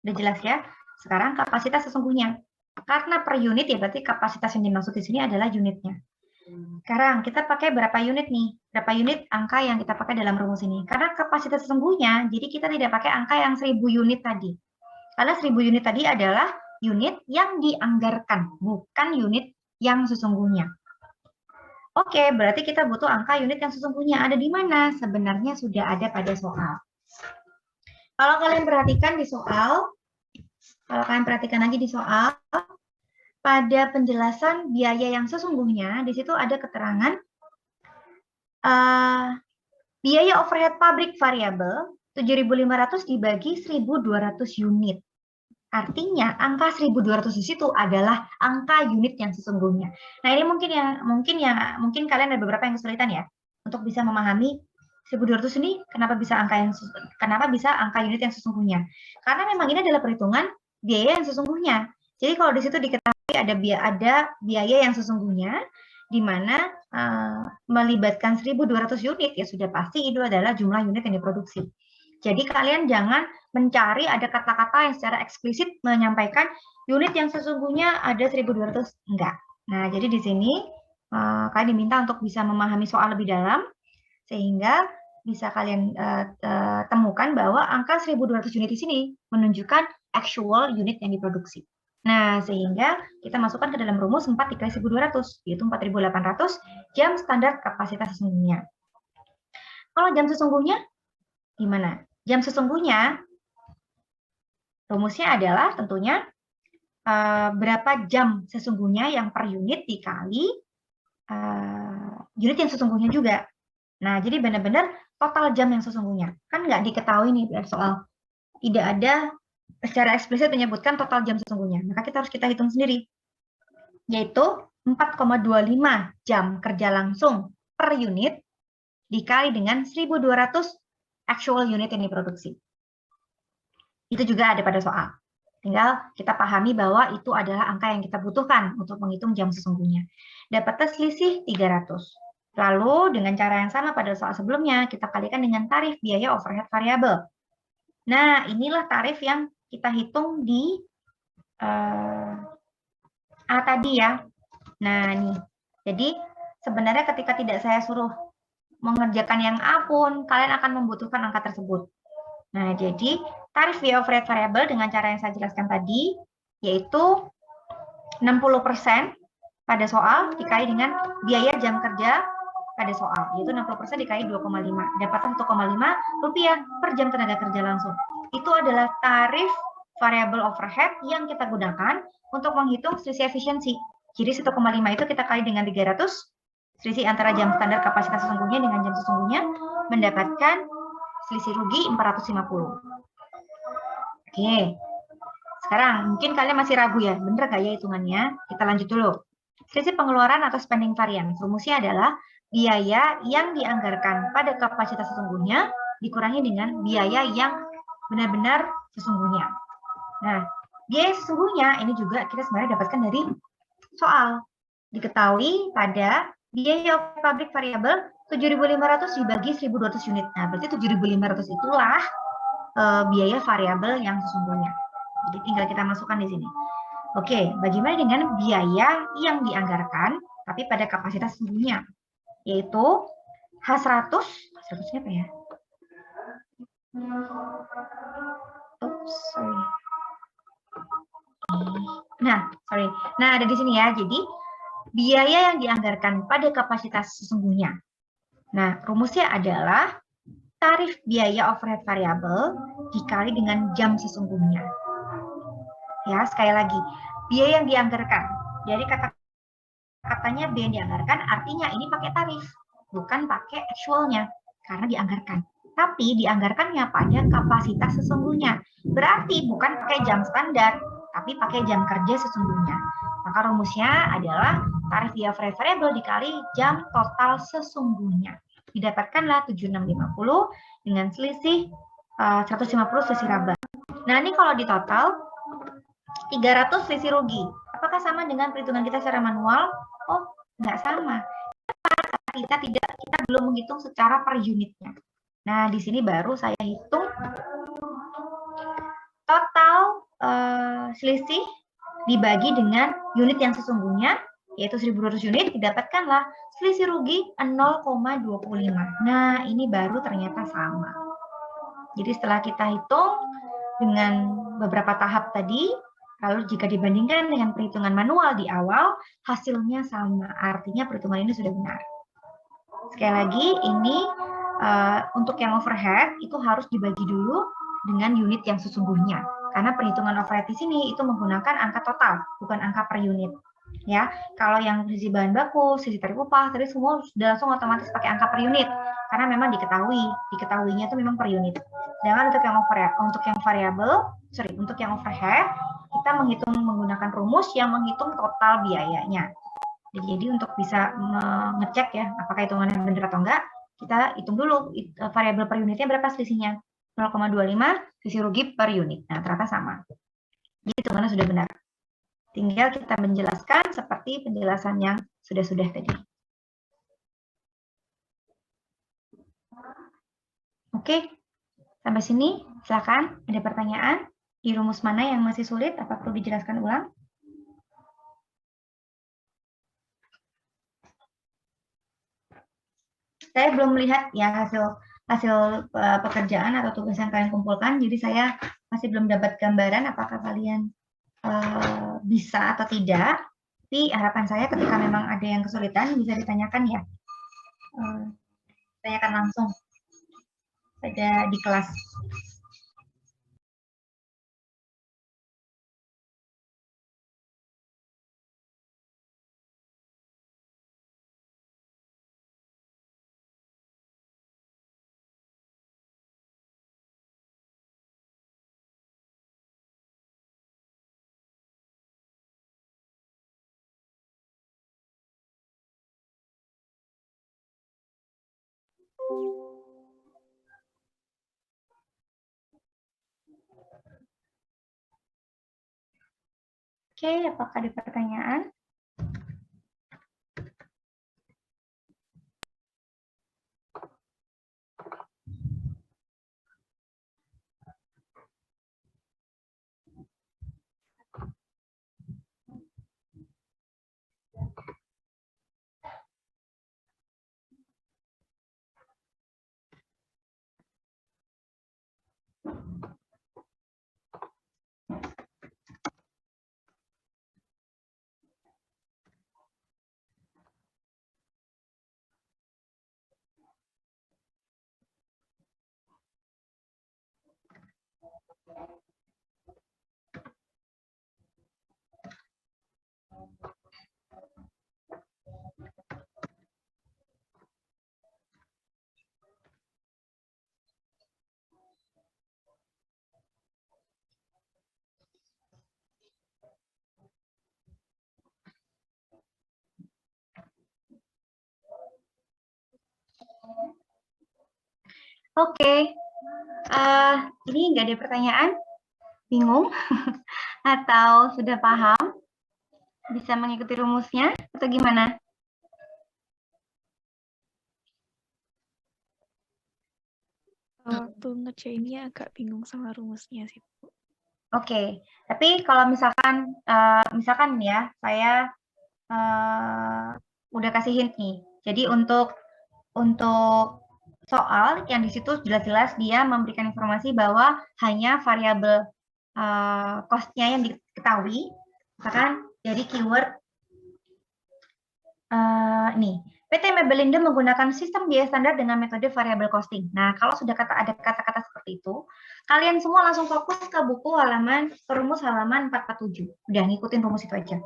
Udah jelas ya? Sekarang kapasitas sesungguhnya. Karena per unit ya berarti kapasitas yang dimaksud di sini adalah unitnya. Sekarang kita pakai berapa unit nih? Berapa unit angka yang kita pakai dalam rumus ini? Karena kapasitas sesungguhnya, jadi kita tidak pakai angka yang 1000 unit tadi. Karena 1000 unit tadi adalah unit yang dianggarkan, bukan unit yang sesungguhnya. Oke, berarti kita butuh angka unit yang sesungguhnya. Ada di mana? Sebenarnya sudah ada pada soal. Kalau kalian perhatikan di soal, pada penjelasan biaya yang sesungguhnya, di situ ada keterangan biaya overhead pabrik variabel 7.500 dibagi 1.200 unit. Artinya angka 1.200 di situ adalah angka unit yang sesungguhnya. Nah ini mungkin kalian ada beberapa yang kesulitan ya untuk bisa memahami 1.200 ini kenapa bisa angka unit yang sesungguhnya. Karena memang ini adalah perhitungan biaya yang sesungguhnya. Jadi kalau di situ diketahui ada biaya yang sesungguhnya, di mana melibatkan 1.200 unit, ya sudah pasti itu adalah jumlah unit yang diproduksi. Jadi kalian jangan mencari ada kata-kata yang secara eksplisit menyampaikan unit yang sesungguhnya ada 1.200, enggak. Nah, jadi di sini kalian diminta untuk bisa memahami soal lebih dalam, sehingga bisa kalian temukan bahwa angka 1.200 unit di sini menunjukkan actual unit yang diproduksi. Nah, sehingga kita masukkan ke dalam rumus 4 dikali 1.200, yaitu 4.800 jam standar kapasitas sesungguhnya. Kalau jam sesungguhnya, gimana? Jam sesungguhnya, rumusnya adalah tentunya berapa jam sesungguhnya yang per unit dikali unit yang sesungguhnya juga. Nah, jadi benar-benar total jam yang sesungguhnya. Kan nggak diketahui nih soal. Tidak ada secara eksplisit menyebutkan total jam sesungguhnya. Maka kita harus hitung sendiri. Yaitu 4,25 jam kerja langsung per unit dikali dengan 1.200 actual unit yang diproduksi. Itu juga ada pada soal. Tinggal kita pahami bahwa itu adalah angka yang kita butuhkan untuk menghitung jam sesungguhnya. Dapatnya selisih 300. Lalu dengan cara yang sama pada soal sebelumnya, kita kalikan dengan tarif biaya overhead variabel. Nah, inilah tarif yang kita hitung di A tadi ya. Nah, nih. Jadi, sebenarnya ketika tidak saya suruh mengerjakan yang A pun, kalian akan membutuhkan angka tersebut. Nah, jadi tarif biaya overhead variabel dengan cara yang saya jelaskan tadi, yaitu 60% pada soal dikali dengan biaya jam kerja pada soal, yaitu 60% dikali 2,5. Dapatkan 1,5 rupiah per jam tenaga kerja langsung. Itu adalah tarif variabel overhead yang kita gunakan untuk menghitung selisih efisiensi. Jadi 1,5 itu kita kali dengan 300, selisih antara jam standar kapasitas sesungguhnya dengan jam sesungguhnya, mendapatkan selisih rugi 450. Oke, sekarang mungkin kalian masih ragu ya, bener gak ya hitungannya? Kita lanjut dulu. Selisih pengeluaran atau spending variance, rumusnya adalah biaya yang dianggarkan pada kapasitas sesungguhnya dikurangi dengan biaya yang benar-benar sesungguhnya. Nah, biaya sesungguhnya ini juga kita sebenarnya dapatkan dari soal. Diketahui pada biaya pabrik variabel 7.500 dibagi 1.200 unit. Nah, berarti 7.500 itulah biaya variabel yang sesungguhnya. Jadi tinggal kita masukkan di sini. Oke, bagaimana dengan biaya yang dianggarkan tapi pada kapasitas sesungguhnya? Yaitu H100, H100-nya apa ya? Oops, sorry. Nah, ada di sini ya. Jadi, biaya yang dianggarkan pada kapasitas sesungguhnya. Nah, rumusnya adalah tarif biaya overhead variabel dikali dengan jam sesungguhnya. Ya, sekali lagi, biaya yang dianggarkan. Jadi katanya biaya yang dianggarkan artinya ini pakai tarif, bukan pakai actualnya, karena dianggarkan. Tapi dianggarkannya pada kapasitas sesungguhnya. Berarti bukan pakai jam standar, tapi pakai jam kerja sesungguhnya. Maka rumusnya adalah tarif biaya variabel dikali jam total sesungguhnya. Didapatkanlah 7650 dengan selisih 150 selisih laba. Nah, ini kalau di total 300 selisih rugi. Apakah sama dengan perhitungan kita secara manual? Oh, nggak sama. Kita belum menghitung secara per unitnya. Nah, di sini baru saya hitung total selisih dibagi dengan unit yang sesungguhnya, yaitu 1.200 unit, didapatkanlah selisih rugi 0,25. Nah, ini baru ternyata sama. Jadi setelah kita hitung dengan beberapa tahap tadi, lalu jika dibandingkan dengan perhitungan manual di awal, hasilnya sama. Artinya perhitungan ini sudah benar. Sekali lagi, ini untuk yang overhead itu harus dibagi dulu dengan unit yang sesungguhnya. Karena perhitungan overhead di sini itu menggunakan angka total, bukan angka per unit. Ya, kalau yang sisi bahan baku, sisi tarif upah, tadi semua sudah langsung otomatis pakai angka per unit. Karena memang diketahuinya itu memang per unit. Sedangkan untuk yang overhead, kita menggunakan rumus yang menghitung total biayanya. Jadi untuk bisa mengecek ya apakah hitungannya benar atau enggak, kita hitung dulu variabel per unitnya berapa selisihnya. 0,25 selisih rugi per unit. Nah, ternyata sama. Jadi hitungannya sudah benar. Tinggal kita menjelaskan seperti penjelasan yang sudah-sudah tadi. Oke, sampai sini silakan. Ada pertanyaan? Di rumus mana yang masih sulit? Apa perlu dijelaskan ulang? Saya belum melihat ya hasil pekerjaan atau tugas yang kalian kumpulkan, jadi saya masih belum dapat gambaran apakah kalian bisa atau tidak. Tapi harapan saya ketika memang ada yang kesulitan bisa ditanyakan ya, tanyakan langsung pada di kelas. Oke, apakah ada pertanyaan? Oke, ini nggak ada pertanyaan? Bingung? Atau sudah paham? Bisa mengikuti rumusnya? Atau gimana? Waktu ngerjainnya agak bingung sama rumusnya sih, Bu. Oke, tapi kalau misalkan ya, saya udah kasih hint nih. Jadi untuk soal yang di situ jelas-jelas dia memberikan informasi bahwa hanya variabel cost-nya yang diketahui, misalkan dari keyword nih, PT Mebelindo menggunakan sistem biaya standar dengan metode variable costing. Nah, kalau sudah ada kata-kata seperti itu, kalian semua langsung fokus ke buku rumus halaman 447. Udah ngikutin rumus itu aja.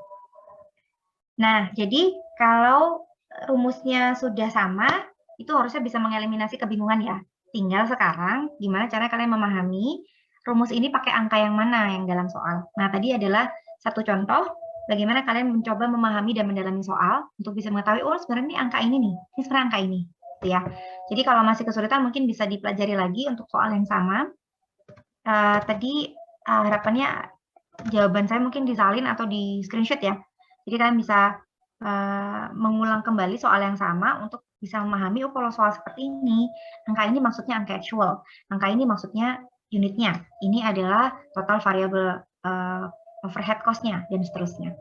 Nah, jadi kalau rumusnya sudah sama, itu harusnya bisa mengeliminasi kebingungan ya. Tinggal sekarang gimana cara kalian memahami rumus ini pakai angka yang mana yang dalam soal. Nah, tadi adalah satu contoh bagaimana kalian mencoba memahami dan mendalami soal untuk bisa mengetahui, oh sebenarnya ini angka ini nih, ini sebenarnya angka ini. Gitu ya. Jadi kalau masih kesulitan mungkin bisa dipelajari lagi untuk soal yang sama. Tadi harapannya jawaban saya mungkin disalin atau di screenshot ya. Jadi kalian bisa mengulang kembali soal yang sama untuk bisa memahami, oh kalau soal seperti ini, angka ini maksudnya angka actual, angka ini maksudnya unitnya, ini adalah total variable overhead cost-nya, dan seterusnya.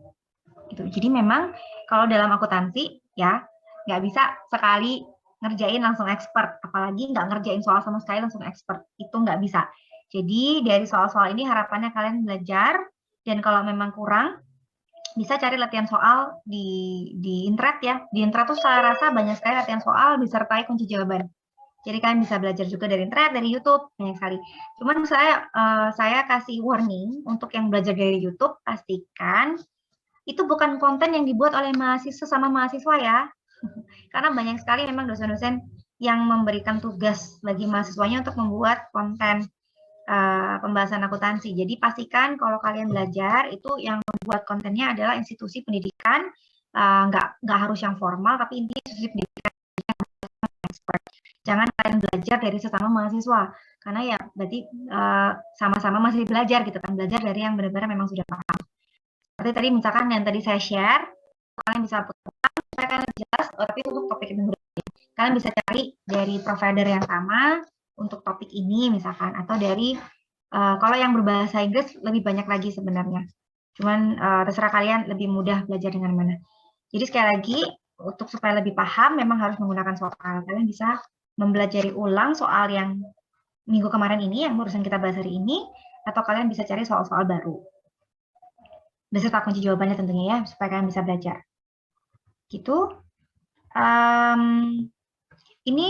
Gitu. Jadi memang kalau dalam akuntansi, ya nggak bisa sekali ngerjain langsung expert, apalagi nggak ngerjain soal sama sekali langsung expert, itu nggak bisa. Jadi dari soal-soal ini harapannya kalian belajar, dan kalau memang kurang, bisa cari latihan soal di internet ya. Di internet tuh saya rasa banyak sekali latihan soal disertai kunci jawaban. Jadi kalian bisa belajar juga dari internet, dari YouTube, banyak sekali. Cuman saya kasih warning untuk yang belajar dari YouTube, pastikan itu bukan konten yang dibuat oleh mahasiswa sama mahasiswa ya. Karena banyak sekali memang dosen-dosen yang memberikan tugas bagi mahasiswanya untuk membuat konten pembahasan akuntansi. Jadi pastikan kalau kalian belajar itu yang membuat kontennya adalah institusi pendidikan, nggak harus yang formal, tapi intinya institusi pendidikan expert. Jangan kalian belajar dari sesama mahasiswa, karena ya berarti sama-sama masih belajar gitu kan, belajar dari yang benar-benar memang sudah paham. Seperti tadi misalkan yang tadi saya share, kalian bisa putar, saya akan jelas, tapi untuk topik yang berbeda. Kalian bisa cari dari provider yang sama untuk topik ini misalkan, atau dari kalau yang berbahasa Inggris lebih banyak lagi sebenarnya. Cuman terserah kalian lebih mudah belajar dengan mana. Jadi sekali lagi, untuk supaya lebih paham memang harus menggunakan soal. Kalian bisa mempelajari ulang soal yang minggu kemarin ini, yang barusan kita bahas hari ini, atau kalian bisa cari soal-soal baru. Beserta kunci jawabannya tentunya ya, supaya kalian bisa belajar. Gitu. Ini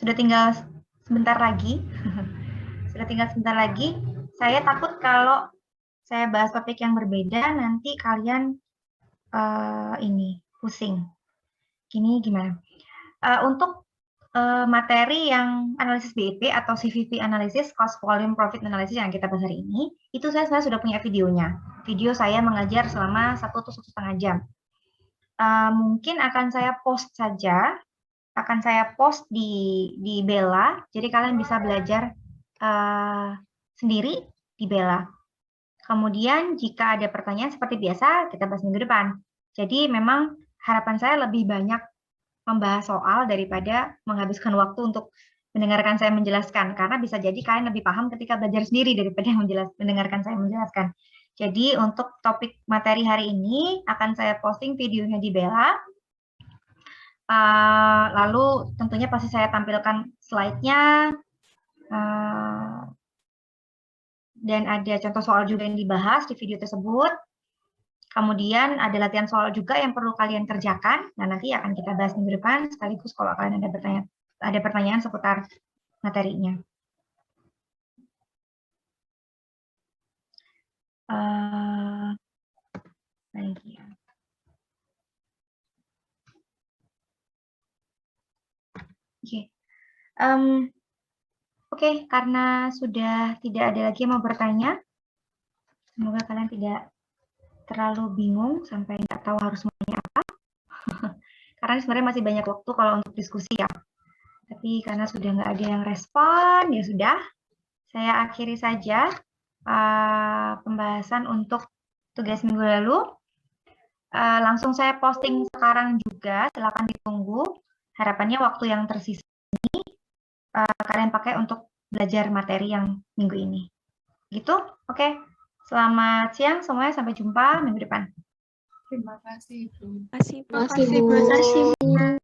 sudah tinggal sebentar lagi. Sudah tinggal sebentar lagi. Saya takut kalau saya bahas topik yang berbeda, nanti kalian ini pusing. Gini gimana? Untuk materi yang analisis BEP atau CVP analysis, cost volume profit analysis yang kita bahas hari ini, itu saya sudah punya videonya. Video saya mengajar selama 1 atau 1,5 jam. Mungkin akan saya post saja, di Bella, jadi kalian bisa belajar sendiri di Bella. Kemudian jika ada pertanyaan seperti biasa, kita bahas minggu depan. Jadi memang harapan saya lebih banyak membahas soal daripada menghabiskan waktu untuk mendengarkan saya menjelaskan. Karena bisa jadi kalian lebih paham ketika belajar sendiri daripada mendengarkan saya menjelaskan. Jadi untuk topik materi hari ini akan saya posting videonya di Bella. Lalu tentunya pasti saya tampilkan slide-nya. Dan ada contoh soal juga yang dibahas di video tersebut. Kemudian ada latihan soal juga yang perlu kalian kerjakan. Nah, nanti akan kita bahas minggu depan sekaligus kalau kalian ada pertanyaan seputar materinya. Oke, karena sudah tidak ada lagi yang mau bertanya, semoga kalian tidak terlalu bingung sampai nggak tahu harus mau tanya apa. Karena sebenarnya masih banyak waktu kalau untuk diskusi ya. Tapi karena sudah nggak ada yang respon, ya sudah. Saya akhiri saja pembahasan untuk tugas minggu lalu. Langsung saya posting sekarang juga, silakan ditunggu. Harapannya waktu yang tersisa ini kalian pakai untuk belajar materi yang minggu ini. Gitu? Oke. Selamat siang semuanya, sampai jumpa minggu depan. Terima kasih, Bu. Terima kasih, Bu.